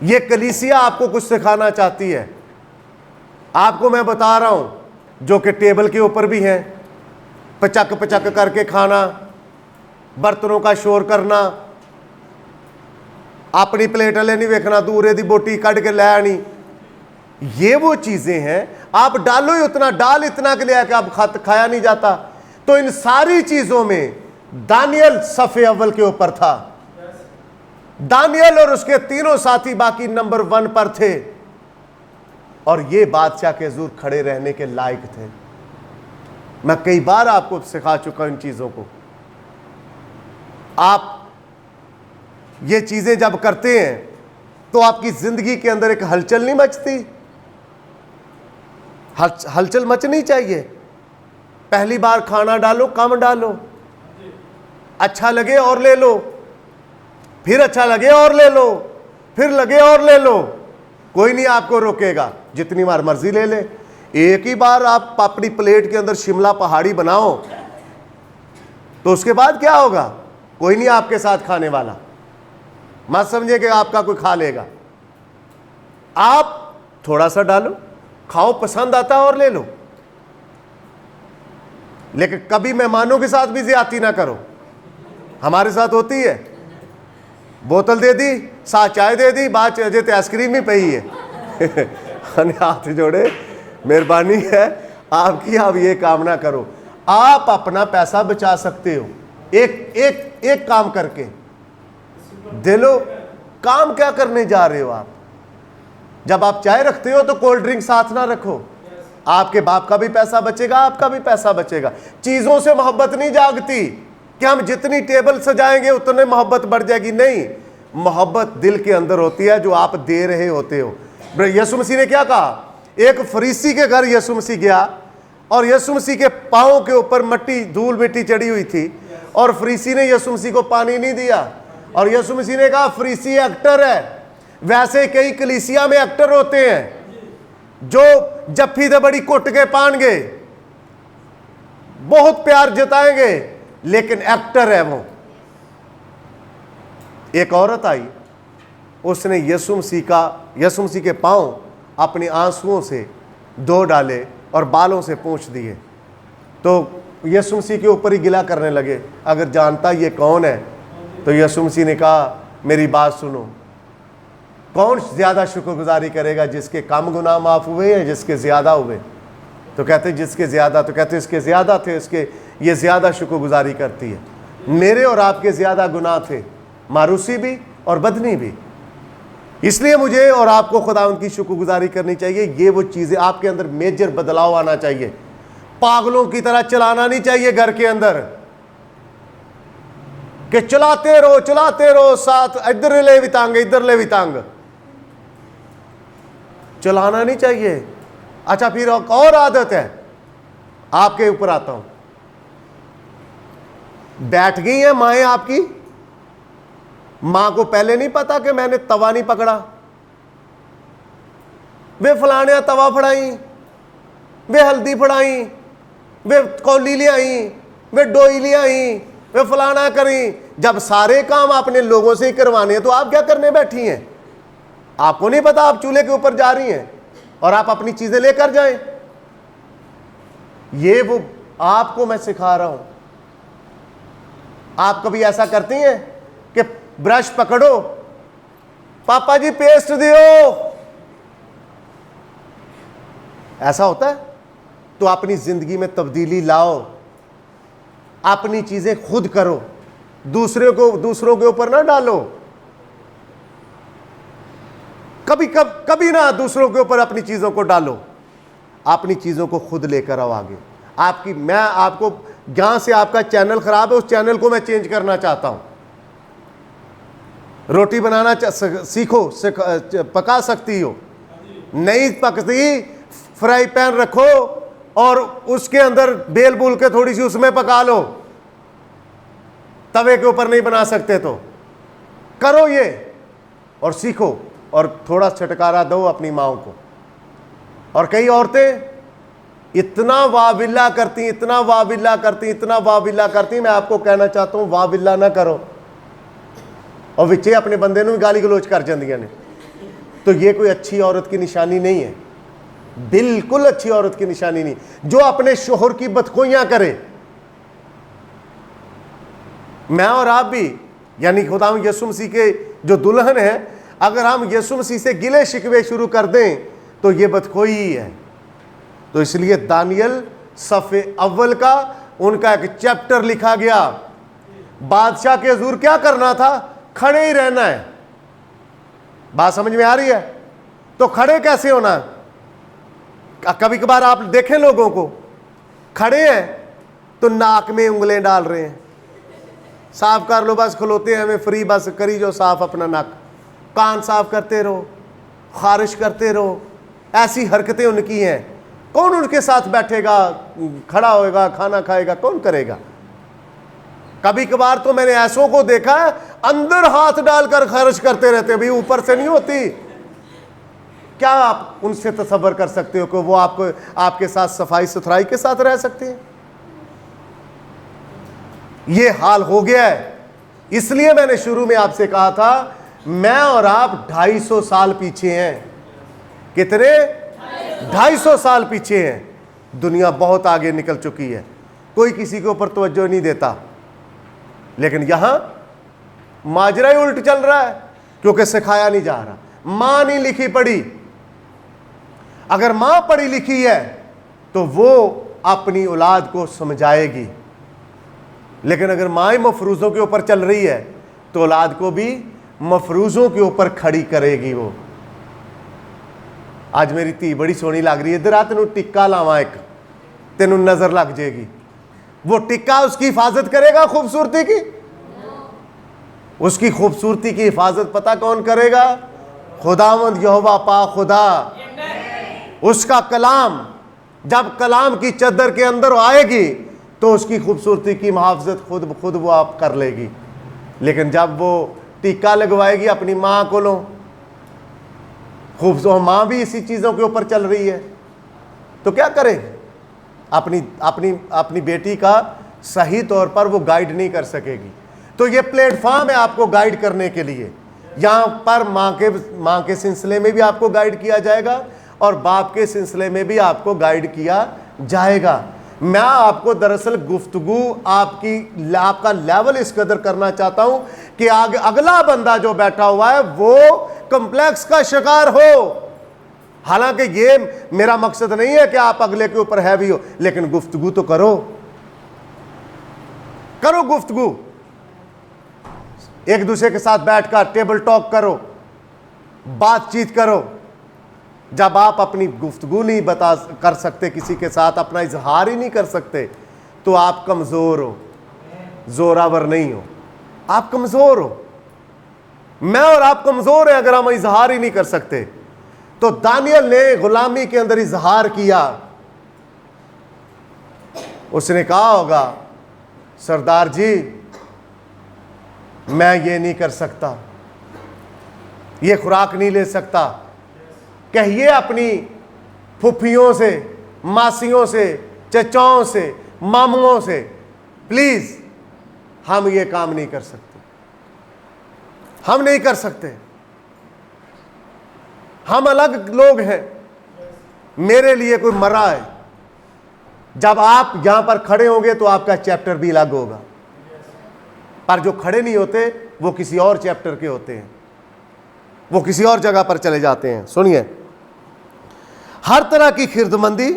ये कलीसिया आपको कुछ सिखाना चाहती है। आपको मैं बता रहा हूं, जो कि टेबल के ऊपर भी हैं, पचक पचक करके खाना, बर्तनों का शोर करना, अपनी प्लेट वाले नहीं वेखना, दूरे दी बोटी कट के ले आनी। ये वो चीजें हैं, आप डालो ही उतना, डाल इतना के लिए कि आप खाया नहीं जाता। तो इन सारी चीजों में दानियल सफ़े अव्वल के ऊपर था। दानियल और उसके तीनों साथी बाकी नंबर 1 पर थे, और ये बादशाह के हुजूर खड़े रहने के लायक थे। मैं कई बार आपको सिखा चुका इन चीजों को। आप ये चीजें जब करते हैं तो आपकी जिंदगी के अंदर एक हलचल नहीं मचती? हलचल मचनी चाहिए। पहली बार खाना डालो, कम डालो, अच्छा लगे और ले लो, फिर अच्छा लगे और ले लो, फिर लगे और ले लो। कोई नहीं आपको रोकेगा, जितनी बार मर्जी ले ले। एक ही बार आप अपनी प्लेट के अंदर शिमला पहाड़ी बनाओ तो उसके बाद क्या होगा? कोई नहीं आपके साथ खाने वाला। मत समझे कि आपका कोई खा लेगा। आप थोड़ा सा डालो, खाओ, पसंद आता और ले लो, लेकिन कभी मेहमानों के साथ भी ज्यादती ना करो। हमारे साथ होती है, बोतल दे दी, साथ चाय दे दी, बाद अजय तो आइसक्रीम ही पई है। हाथ जोड़े, मेहरबानी है आपकी, आप ये काम ना करो। आप अपना पैसा बचा सकते हो एक काम करके। दिलो, काम क्या करने जा रहे हो आप? जब आप चाय रखते हो तो कोल्ड ड्रिंक साथ ना रखो। आपके बाप का भी पैसा बचेगा, आपका भी पैसा बचेगा। चीजों से मोहब्बत नहीं जागती कि हम जितनी टेबल सजाएंगे उतने मोहब्बत बढ़ जाएगी। नहीं, मोहब्बत दिल के अंदर होती है जो आप दे रहे होते हो। यीशु मसीह ने क्या कहा? एक फरीसी के घर यीशु मसीह गया और यीशु मसीह के पांव के ऊपर मट्टी, धूल मिट्टी चढ़ी हुई थी, और फरीसी ने यीशु मसीह को पानी नहीं दिया। और यीशु मसीह ने कहा फरीसी एक्टर है। वैसे कई कलीसिया में एक्टर होते हैं जो जफ्फी दे बड़ी कुट के पाएंगे, बहुत प्यार जताएंगे, लेकिन एक्टर है वो। एक औरत आई, उसने यीशु मसीह के पांव अपने आंसुओं से धो डाले और बालों से पोंछ दिए। तो यीशु मसीह के ऊपर ही गिला करने लगे। अगर जानता ये कौन है? तो यीशु मसीह ने कहा मेरी बात सुनो, कौन ज्यादा शुक्रगुजारी करेगा, जिसके कम गुनाह माफ हुए या जिसके ज्यादा हुए? तो कहते जिसके ज्यादा। तो कहते इसके ज्यादा थे, इसके ये ज्यादा शुक्रगुजारी करती है। मेरे और आपके ज्यादा गुनाह थे, मारूसी भी और बदनी भी। इसलिए मुझे और आपको खुदावंद की शुक्रगुजारी करनी चाहिए। ये वो चीजें आपके अंदर मेजर बदलाव आना चाहिए। पागलों की तरह चलाना नहीं चाहिए घर के अंदर कि चलाते रहो साथ, इधर ले वितांग इधर ले वितांग, चलाना नहीं चाहिए। अच्छा, फिर और आदत है, आपके ऊपर आता हूं। बैठ गई है माएँ आपकी, मां को पहले नहीं पता कि मैंने तवा नहीं पकड़ा, वे फलाने तवा फड़ाई, वे हल्दी फड़ाई, वे कौली ले आई, वे डोई ले आई, वे फलाना करी। जब सारे काम आपने लोगों से ही करवाने हैं तो आप क्या करने बैठी हैं? आपको नहीं पता आप चूल्हे के ऊपर जा रही हैं और आप अपनी चीजें लेकर जाएं। ये वो आपको मैं सिखा रहा हूं। आप कभी ऐसा करती हैं कि ब्रश पकड़ो, पापा जी पेस्ट दियो, ऐसा होता है? तो अपनी जिंदगी में तब्दीली लाओ, अपनी चीजें खुद करो, दूसरों के ऊपर ना डालो। कभी ना दूसरों के ऊपर अपनी चीजों को डालो, अपनी चीजों को खुद लेकर आओ आगे। मैं आपको जहां से आपका चैनल खराब है उस चैनल को मैं चेंज करना चाहता हूं। रोटी बनाना सीखो, पका सकती हो, नहीं पकती फ्राई पैन रखो और उसके अंदर बेल बुल के थोड़ी सी उसमें पका लो। तवे के ऊपर नहीं बना सकते तो करो ये और सीखो और थोड़ा छटकारा दो अपनी माओ को। और कई औरतें इतना वाविल्ला करती, इतना वाविल्ला करती, इतना वाविल्ला करती, मैं आपको कहना चाहता हूं वाविल्ला ना करो और विचे अपने बंदे ਨੂੰ गाली गलोच कर जांदियां ने। तो ये कोई अच्छी औरत की निशानी नहीं है, बिल्कुल अच्छी औरत की निशानी नहीं। जो अपने शोहर की बदखोइयां करे, मैं और आप भी यानी खुदावंद यीशु मसीह के जो दुल्हन है, अगर हम यीशु मसीह से गिले शिकवे शुरू कर दें तो ये बदखोई ही है। तो इसलिए दानियल सफ़े अव्वल का उनका एक चैप्टर लिखा गया। बादशाह के हुजूर क्या करना था? खड़े ही रहना है। बात समझ में आ रही है? तो खड़े कैसे होना? कभी कभार आप देखें लोगों को खड़े हैं तो नाक में उंगलें डाल रहे हैं, साफ कर लो बस, खलोते हैं हमें फ्री, बस करी जो साफ अपना नाक, कान साफ करते रहो, खारिश करते रहो। ऐसी हरकतें उनकी हैं। कौन उनके साथ बैठेगा, खड़ा होएगा, खाना खाएगा, कौन करेगा? कभी कभार तो मैंने ऐसों को देखा है अंदर हाथ डालकर खारिश करते रहते, भाई ऊपर से नहीं होती। क्या आप उनसे तसव्वुर कर सकते हो कि वो आपके साथ सफाई सुथराई के साथ रह सकते हैं? ये हाल हो गया है। इसलिए मैंने शुरू में आपसे कहा था, मैं और आप 250 साल पीछे हैं। कितने? 250 साल पीछे हैं। दुनिया बहुत आगे निकल चुकी है, कोई किसी के ऊपर तवज्जो नहीं देता। लेकिन यहां माजरा ही उल्ट चल रहा है क्योंकि सिखाया नहीं जा रहा। मां नहीं लिखी पढ़ी। अगर मां पढ़ी लिखी है तो वो अपनी औलाद को समझाएगी, लेकिन अगर मां ही मफरूजों के ऊपर चल रही है तो औलाद को भी मफरूजों के ऊपर खड़ी करेगी। वो आज मेरी धी बड़ी सोहनी लग रही है, इधर आ तेनू टिक्का लावा, एक तेनू नजर लग जाएगी। वो टिक्का उसकी हिफाजत करेगा खूबसूरती की? उसकी खूबसूरती की हिफाजत पता कौन करेगा? खुदावंद यहोवा पाक खुदा। उसका कलाम, जब कलाम की चद्दर के अंदर आएगी तो उसकी खूबसूरती की मुहाफ़ज़त खुद वो आप कर लेगी। लेकिन जब वो टीका लगवाएगी अपनी माँ को, लो खूबसूरत माँ भी इसी चीज़ों के ऊपर चल रही है, तो क्या करेगी? अपनी बेटी का सही तौर पर वो गाइड नहीं कर सकेगी। तो ये प्लेटफॉर्म है आपको गाइड करने के लिए। यहाँ पर माँ के सिलसिले में भी आपको गाइड किया जाएगा और बाप के सिलसिले में भी आपको गाइड किया जाएगा। मैं आपको दरअसल गुफ्तगू आपका लेवल इस कदर करना चाहता हूं कि अगला बंदा जो बैठा हुआ है वो कॉम्प्लेक्स का शिकार हो। हालांकि ये मेरा मकसद नहीं है कि आप अगले के ऊपर हैवी हो, लेकिन गुफ्तगू तो करो गुफ्तगू। एक दूसरे के साथ बैठकर टेबल टॉक करो। बातचीत करो। जब आप अपनी गुफ्तगू नहीं कर सकते किसी के साथ, अपना इजहार ही नहीं कर सकते, तो आप कमज़ोर हो, जोरावर नहीं हो, आप कमज़ोर हो। मैं और आप कमज़ोर हैं अगर हम इजहार ही नहीं कर सकते। तो दानियल ने गुलामी के अंदर इजहार किया। उसने कहा होगा, सरदार जी मैं ये नहीं कर सकता, ये खुराक नहीं ले सकता। कहिए अपनी फुफियों से, मासियों से, चचाओं से, मामुओं से, प्लीज हम ये काम नहीं कर सकते, हम नहीं कर सकते, हम अलग लोग हैं, मेरे लिए कोई मरा है। जब आप यहां पर खड़े होंगे तो आपका चैप्टर भी अलग होगा, पर जो खड़े नहीं होते वो किसी और चैप्टर के होते हैं, वो किसी और जगह पर चले जाते हैं। सुनिए, हर तरह की खिरदमंदी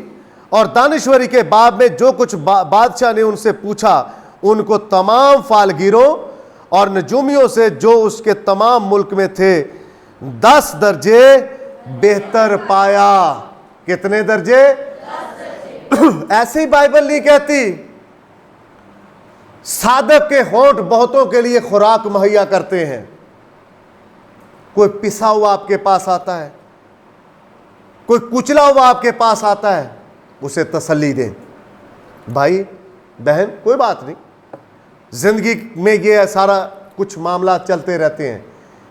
और दानिश्वरी के बाब में जो कुछ बादशाह ने उनसे पूछा, उनको तमाम फालगिरों और नजूमियों से जो उसके तमाम मुल्क में थे 10 दर्जे बेहतर पाया। कितने दर्जे? ऐसे ही बाइबल नहीं कहती। सादक के होंठ बहुतों के लिए खुराक मुहैया करते हैं। कोई पिसा हुआ आपके पास आता है, कोई कुचला हुआ आपके पास आता है, उसे तसल्ली दें। भाई बहन, कोई बात नहीं, जिंदगी में ये सारा कुछ मामला चलते रहते हैं,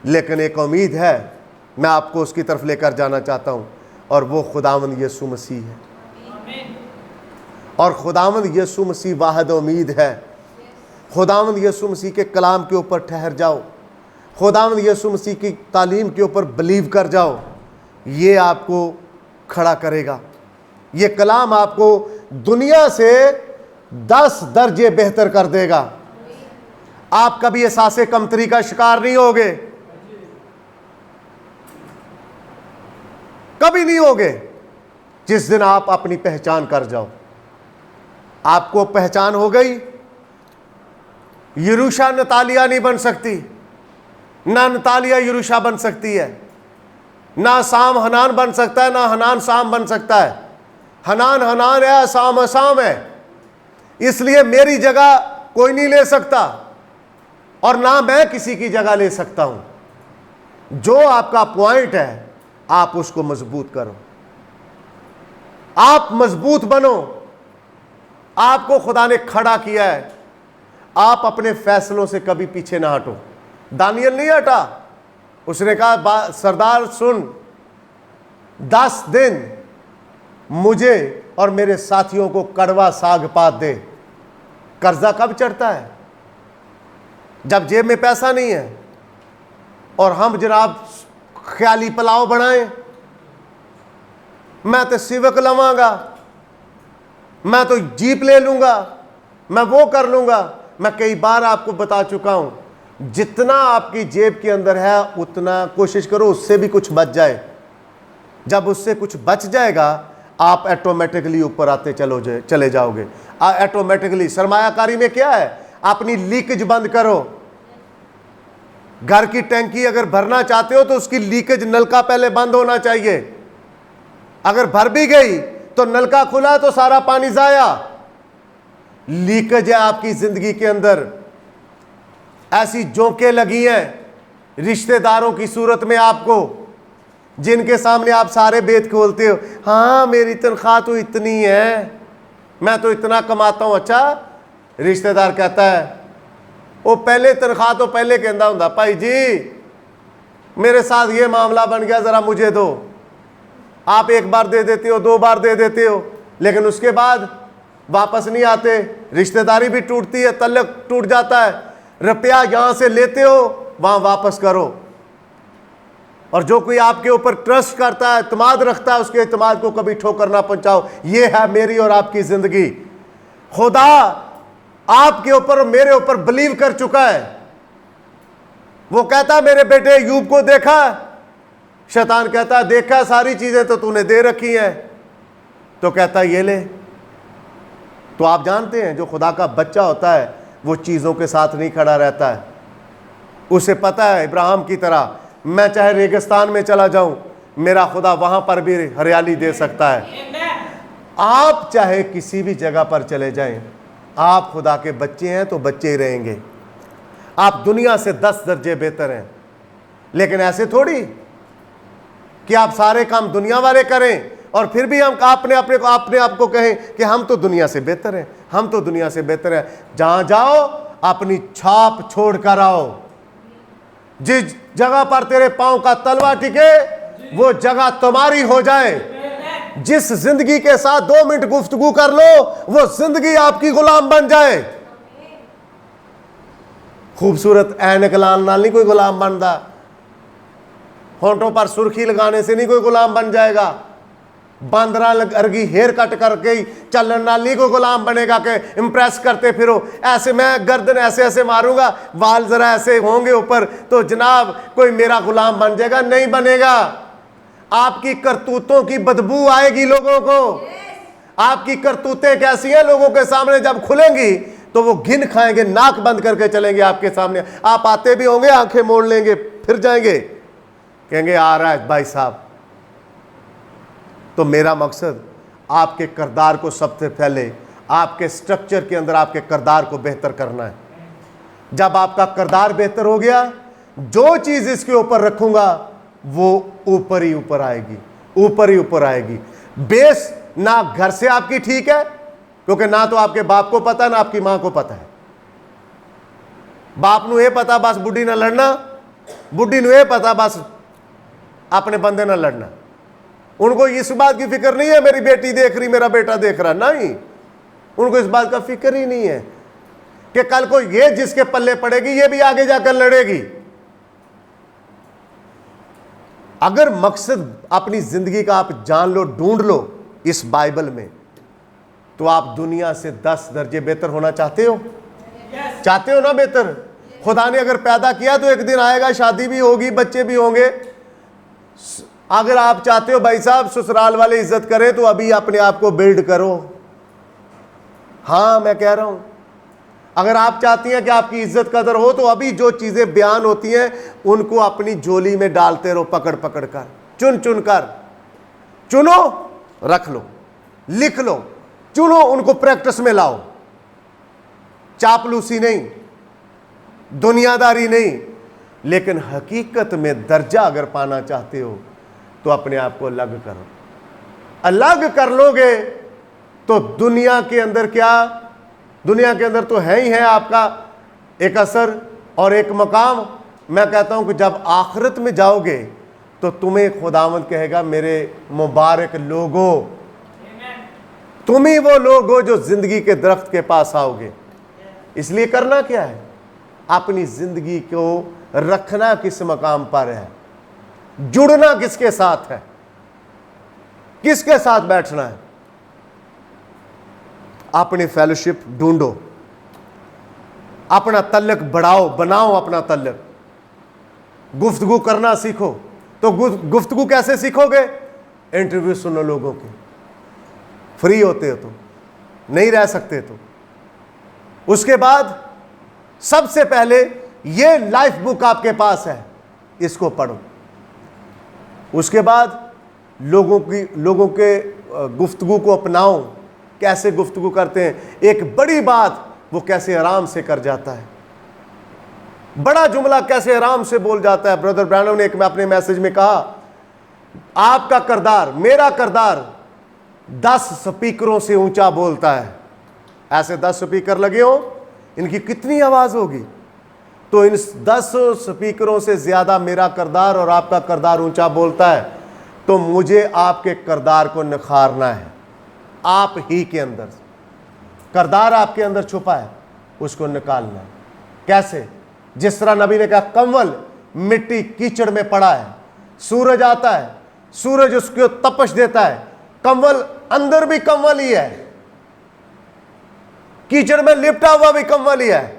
लेकिन एक उम्मीद है, मैं आपको उसकी तरफ लेकर जाना चाहता हूं, और वो खुदावंद यीशु मसीह है। और खुदावंद यीशु मसीह वाहिद उम्मीद है। खुदावंद यीशु मसीह के कलाम के ऊपर ठहर जाओ, खुदावंद यीशु मसीह की तालीम के ऊपर बिलीव कर जाओ। ये आपको खड़ा करेगा, ये कलाम आपको दुनिया से 10 दर्जे बेहतर कर देगा। आप कभी एहसासे कमतरी का शिकार नहीं होगे, कभी नहीं होगे। जिस दिन आप अपनी पहचान कर जाओ, आपको पहचान हो गई, यरूशा नतालिया नहीं बन सकती, ना नतालिया यरूशा बन सकती है, ना साम हनान बन सकता है, ना हनान साम बन सकता है। हनान हनान है, असाम असाम है। इसलिए मेरी जगह कोई नहीं ले सकता, और ना मैं किसी की जगह ले सकता हूं। जो आपका पॉइंट है, आप उसको मजबूत करो, आप मजबूत बनो। आपको खुदा ने खड़ा किया है, आप अपने फैसलों से कभी पीछे ना हटो। दानियल नहीं हटा, उसने कहा सरदार सुन, 10 दिन मुझे और मेरे साथियों को कड़वा साग पात दे। कर्जा कब चढ़ता है? जब जेब में पैसा नहीं है, और हम जनाब ख्याली पुलाव बनाएं, मैं तो सिवक लवांगा, मैं तो जीप ले लूंगा, मैं वो कर लूंगा। मैं कई बार आपको बता चुका हूं, जितना आपकी जेब के अंदर है उतना कोशिश करो उससे भी कुछ बच जाए। जब उससे कुछ बच जाएगा, आप ऑटोमेटिकली ऊपर आते चले जाओगे। ऑटोमेटिकली सरमायाकारी में क्या है? अपनी लीकेज बंद करो। घर की टैंकी अगर भरना चाहते हो तो उसकी लीकेज, नलका पहले बंद होना चाहिए। अगर भर भी गई तो नलका खुला है तो सारा पानी जाया। लीकेज है आपकी जिंदगी के अंदर, ऐसी जोंकें लगी हैं रिश्तेदारों की सूरत में आपको, जिनके सामने आप सारे भेद खोलते हो। हाँ मेरी तनख्वाह तो इतनी है, मैं तो इतना कमाता हूं। अच्छा, रिश्तेदार कहता है वो पहले तनख्वाह तो पहले कहता हूं, भाई जी मेरे साथ ये मामला बन गया, जरा मुझे दो। आप एक बार दे देते हो, 2 बार दे देते हो, लेकिन उसके बाद वापस नहीं आते। रिश्तेदारी भी टूटती है, तल्लक टूट जाता है। रुपया यहां से लेते हो, वहां वापस करो। और जो कोई आपके ऊपर ट्रस्ट करता है, इत्मीनान रखता है, उसके इत्मीनान को कभी ठोकर ना पहुंचाओ। ये है मेरी और आपकी जिंदगी। खुदा आपके ऊपर और मेरे ऊपर बिलीव कर चुका है। वो कहता है मेरे बेटे यूब को देखा? शैतान कहता है देखा, सारी चीजें तो तूने दे रखी हैं। तो कहता है ये ले। तो आप जानते हैं जो खुदा का बच्चा होता है वो चीजों के साथ नहीं खड़ा रहता है। उसे पता है इब्राहिम की तरह मैं चाहे रेगिस्तान में चला जाऊं, मेरा खुदा वहां पर भी हरियाली दे सकता है। आप चाहे किसी भी जगह पर चले जाएं, आप खुदा के बच्चे हैं तो बच्चे ही रहेंगे। आप दुनिया से 10 दर्जे बेहतर हैं, लेकिन ऐसे थोड़ी कि आप सारे काम दुनिया वाले करें और फिर भी हम अपने आप को कहें कि हम तो दुनिया से बेहतर हैं, हम तो दुनिया से बेहतर हैं। जहां जाओ अपनी छाप छोड़ कर आओ। जिस जगह पर तेरे पांव का तलवा टिके वो जगह तुम्हारी हो जाए। जिस जिंदगी के साथ 2 मिनट गुफ्तगू कर लो वो जिंदगी आपकी गुलाम बन जाए। खूबसूरत ऐनक लाल नहीं कोई गुलाम बनता, होंठों पर सुर्खी लगाने से नहीं कोई गुलाम बन जाएगा, बांदरा अर्गी हेयर कट करके ही चलन नाल नहीं कोई गुलाम बनेगा कि इंप्रेस करते फिरो। ऐसे मैं गर्दन ऐसे ऐसे मारूंगा, बाल जरा ऐसे होंगे ऊपर तो जनाब कोई मेरा गुलाम बन जाएगा, नहीं बनेगा। आपकी करतूतों की बदबू आएगी लोगों को। आपकी करतूतें कैसी हैं, लोगों के सामने जब खुलेंगी तो वो घिन खाएंगे, नाक बंद करके चलेंगे आपके सामने। आप आते भी होंगे, आंखें मोड़ लेंगे, फिर जाएंगे, कहेंगे आ रहा है भाई साहब। तो मेरा मकसद आपके किरदार को सबसे पहले आपके स्ट्रक्चर के अंदर आपके किरदार को बेहतर करना है। जब आपका किरदार बेहतर हो गया, जो चीज इसके ऊपर रखूंगा वो ऊपर ही ऊपर आएगी, ऊपर ही ऊपर आएगी। बेस ना घर से आपकी ठीक है, क्योंकि ना तो आपके बाप को पता ना आपकी मां को पता है। बाप नू ये पता बस बुढ़ी ना लड़ना, बुढ़ी नू ये पता बस अपने बंदे ना लड़ना। उनको इस बात की फिक्र नहीं है मेरी बेटी देख रही, मेरा बेटा देख रहा, नहीं, उनको इस बात का फिक्र ही नहीं है कि कल को ये जिसके पल्ले पड़ेगी ये भी आगे जाकर लड़ेगी। अगर मकसद अपनी जिंदगी का आप जान लो, ढूंढ लो इस बाइबल में, तो आप दुनिया से 10 दर्जे बेहतर होना चाहते हो? चाहते हो ना बेहतर? खुदा ने अगर पैदा किया तो एक दिन आएगा, शादी भी होगी, बच्चे भी होंगे। अगर आप चाहते हो भाई साहब ससुराल वाले इज्जत करें तो अभी अपने आप को बिल्ड करो। हाँ मैं कह रहा हूं, अगर आप चाहती हैं कि आपकी इज्जत कदर हो तो अभी जो चीजें बयान होती हैं उनको अपनी झोली में डालते रहो, पकड़ पकड़ कर, चुन चुन कर। चुनो, रख लो, लिख लो, चुनो, उनको प्रैक्टिस में लाओ। चापलूसी नहीं, दुनियादारी नहीं, लेकिन हकीकत में दर्जा अगर पाना चाहते हो तो अपने आप को अलग करो। अलग कर लोगे तो दुनिया के अंदर क्या, दुनिया के अंदर तो है ही है आपका एक असर और एक मकाम। मैं कहता हूं कि जब आखिरत में जाओगे तो तुम्हें खुदावंद कहेगा मेरे मुबारक लोगो, तुम ही वो लोग हो जो जिंदगी के दरख्त के पास आओगे। इसलिए करना क्या है, अपनी जिंदगी को रखना किस मकाम पर है, जुड़ना किसके साथ है, किसके साथ बैठना है। अपनी फेलोशिप ढूंढो, अपना तल्लक बढ़ाओ, बनाओ अपना तल्लक। गुफ्तगू करना सीखो। तो गुफ्तगू कैसे सीखोगे? इंटरव्यू सुनो लोगों के, फ्री होते हो तो, नहीं रह सकते तो। उसके बाद सबसे पहले ये लाइफ बुक आपके पास है, इसको पढ़ो। उसके बाद लोगों के गुफ्तगू को अपनाओ। कैसे गुफ्तगू करते हैं, एक बड़ी बात वो कैसे आराम से कर जाता है, बड़ा जुमला कैसे आराम से बोल जाता है। ब्रदर ब्रैनम ने एक में अपने मैसेज में कहा, आपका किरदार, मेरा किरदार 10 स्पीकरों से ऊंचा बोलता है। ऐसे 10 स्पीकर लगे हो, इनकी कितनी आवाज होगी? तो इन 10 स्पीकरों से ज्यादा मेरा किरदार और आपका किरदार ऊंचा बोलता है। तो मुझे आपके किरदार को निखारना है। आप ही के अंदर किरदार आपके अंदर छुपा है, उसको निकालना है। कैसे? जिस तरह नबी ने कहा, कंवल मिट्टी कीचड़ में पड़ा है, सूरज आता है, सूरज उसको तपश देता है, कंवल अंदर भी कंवल ही है, कीचड़ में लिपटा हुआ भी कंवल ही है।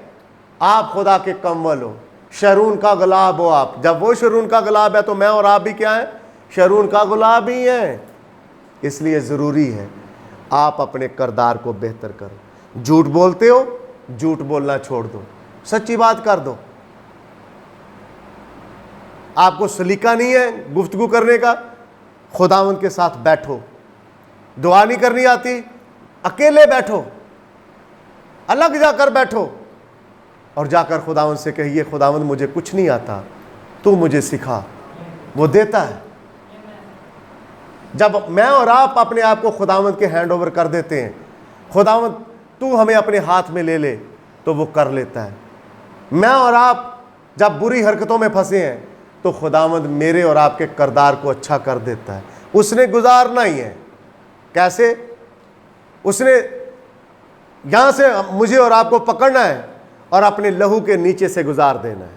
आप खुदा के कंवल हो, शरून का गुलाब हो आप। जब वो शरून का गुलाब है तो मैं और आप भी क्या है? शरून का गुलाब ही है। इसलिए जरूरी है आप अपने किरदार को बेहतर करो। झूठ बोलते हो, झूठ बोलना छोड़ दो, सच्ची बात कर दो। आपको सलीका नहीं है गुफ्तगू करने का, खुदावंद के साथ बैठो। दुआ नहीं करनी आती, अकेले बैठो, अलग जाकर बैठो और जाकर खुदावंद से कहिए, खुदावंद मुझे कुछ नहीं आता, तू मुझे सिखा। वो देता है। जब मैं और आप अपने आप को खुदावंद के हैंड ओवर कर देते हैं, खुदावंद तू हमें अपने हाथ में ले ले, तो वो कर लेता है। मैं और आप जब बुरी हरकतों में फंसे हैं तो खुदावंद मेरे और आपके किरदार को अच्छा कर देता है। उसने गुजारना ही है। कैसे? उसने यहां से मुझे और आपको पकड़ना है और अपने लहू के नीचे से गुजार देना है।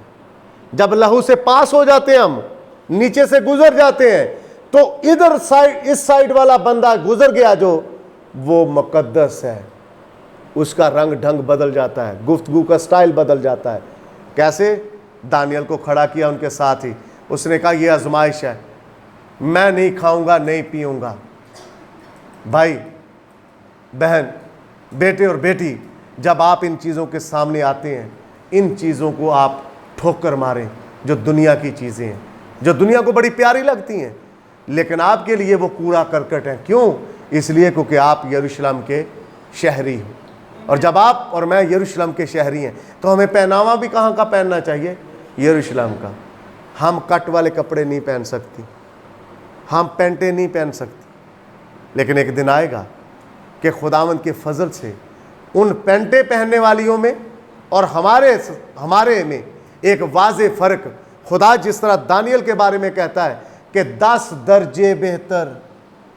जब लहू से पास हो जाते हैं, हम नीचे से गुजर जाते हैं, तो इधर साइड, इस साइड वाला बंदा गुजर गया जो, वो मुकद्दस है। उसका रंग ढंग बदल जाता है, गुफ्तगू का स्टाइल बदल जाता है। कैसे? दानियल को खड़ा किया उनके साथ ही, उसने कहा ये आजमाइश है, मैं नहीं खाऊंगा नहीं पीऊंगा। भाई बहन, बेटे और बेटी, जब आप इन चीज़ों के सामने आते हैं, इन चीज़ों को आप ठोकर मारें जो दुनिया की चीज़ें हैं, जो दुनिया को बड़ी प्यारी लगती हैं, लेकिन आपके लिए वो कूड़ा करकट है। क्यों? इसलिए क्योंकि आप यरूशलेम के शहरी हो। और जब आप और मैं यरूशलेम के शहरी हैं तो हमें पहनावा भी कहाँ का पहनना चाहिए? यरूशलेम का। हम कट वाले कपड़े नहीं पहन सकती, हम पैंटें नहीं पहन सकती, लेकिन एक दिन आएगा कि खुदावंद के फजल से उन पैंटें पहनने वालियों में और हमारे में एक वाज़े फ़र्क। खुदा जिस तरह दानियल के बारे में कहता है कि 10 दर्जे बेहतर,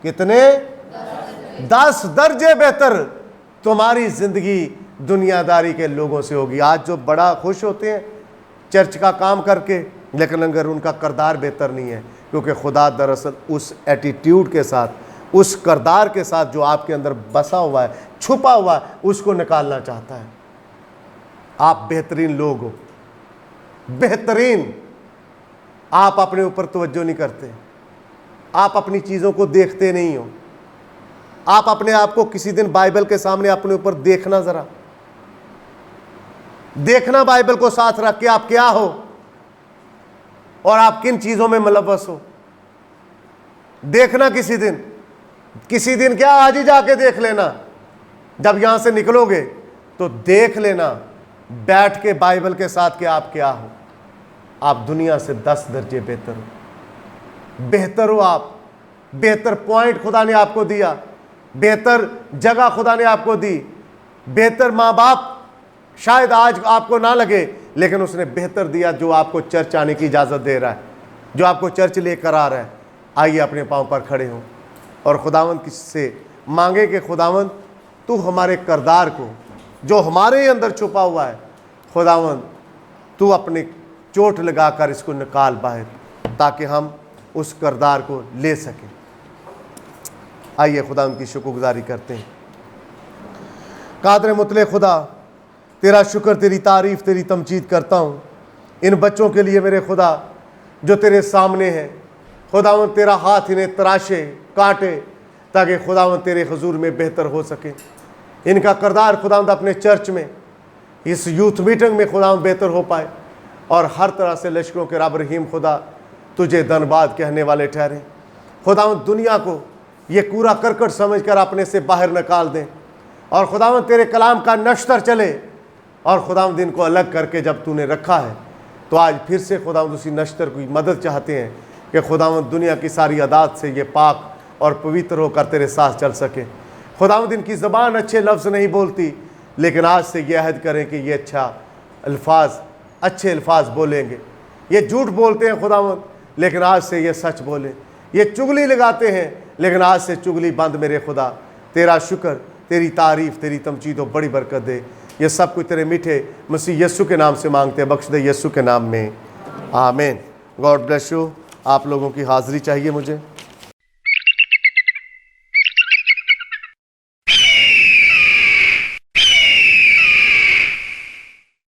कितने? 10 दर्जे बेहतर तुम्हारी ज़िंदगी दुनियादारी के लोगों से होगी। आज जो बड़ा खुश होते हैं चर्च का काम करके, लेकिन अगर उनका किरदार बेहतर नहीं है, क्योंकि खुदा दरअसल उस एटीट्यूड के साथ, उस किरदार के साथ जो आपके अंदर बसा हुआ है, छुपा हुआ है, उसको निकालना चाहता है। आप बेहतरीन लोग हो, बेहतरीन। आप अपने ऊपर तवज्जो नहीं करते, आप अपनी चीज़ों को देखते नहीं हो। आप अपने आप को किसी दिन बाइबल के सामने अपने ऊपर देखना, ज़रा देखना, बाइबल को साथ रख के आप क्या हो और आप किन चीज़ों में मुलव्वस हो। देखना किसी दिन क्या, आज ही जाके देख लेना। जब यहां से निकलोगे तो देख लेना बैठ के बाइबल के साथ कि आप क्या हो। आप दुनिया से 10 दर्जे बेहतर हो, बेहतर हो। आप बेहतर पॉइंट खुदा ने आपको दिया, बेहतर जगह खुदा ने आपको दी, बेहतर माँ बाप शायद आज आपको ना लगे, लेकिन उसने बेहतर दिया जो आपको चर्च आने की इजाज़त दे रहा है, जो आपको चर्च लेकर आ रहा है। आइए अपने पाँव पर खड़े हों और खुदावंद से मांगे कि खुदावंद तू हमारे किरदार को, जो हमारे अंदर छुपा हुआ है, खुदावंद तू अपने चोट लगाकर इसको निकाल बाहर, ताकि हम उस किरदार को ले सकें। आइए खुदावंद की शुक्रगुजारी करते हैं। कादर मुतले खुदा, तेरा शुक्र, तेरी तारीफ़, तेरी तमजीद करता हूँ इन बच्चों के लिए मेरे खुदा, जो तेरे सामने हैं। खुदावंद तेरा हाथ इन्हें तराशे, काटे, ताकि खुदावंद तेरे हुजूर में बेहतर हो सके। इनका किरदार खुदावंद अपने चर्च में, इस यूथ मीटिंग में खुदावंद बेहतर हो पाए, और हर तरह से लश्करों के रब रहीम खुदा तुझे धन्यवाद कहने वाले ठहरे। खुदावंद दुनिया को ये कूड़ा करकट समझकर अपने से बाहर निकाल दें, और खुदावंद तेरे कलाम का नश्तर चले। और खुदावंद इनको अलग करके जब तूने रखा है, तो आज फिर से खुदावंद उसी नश्तर की मदद चाहते हैं कि खुदावंद दुनिया की सारी अदात से ये पाक और पवित्र होकर तेरे साथ चल सके। खुदावंद इनकी ज़बान अच्छे लफ्ज़ नहीं बोलती, लेकिन आज से ये अहद करें कि ये अच्छे अल्फाज बोलेंगे। ये झूठ बोलते हैं खुदावंद, लेकिन आज से ये सच बोले। ये चुगली लगाते हैं, लेकिन आज से चुगली बंद मेरे खुदा। तेरा शुक्र, तेरी तारीफ़, तेरी तमजीद और बड़ी बरकत दे। ये सब कुछ तेरे मीठे मसीह यीशु के नाम से मांगते हैं, बख्श दे यीशु के नाम में, आमीन। God bless you. आप लोगों की हाज़िरी चाहिए मुझे।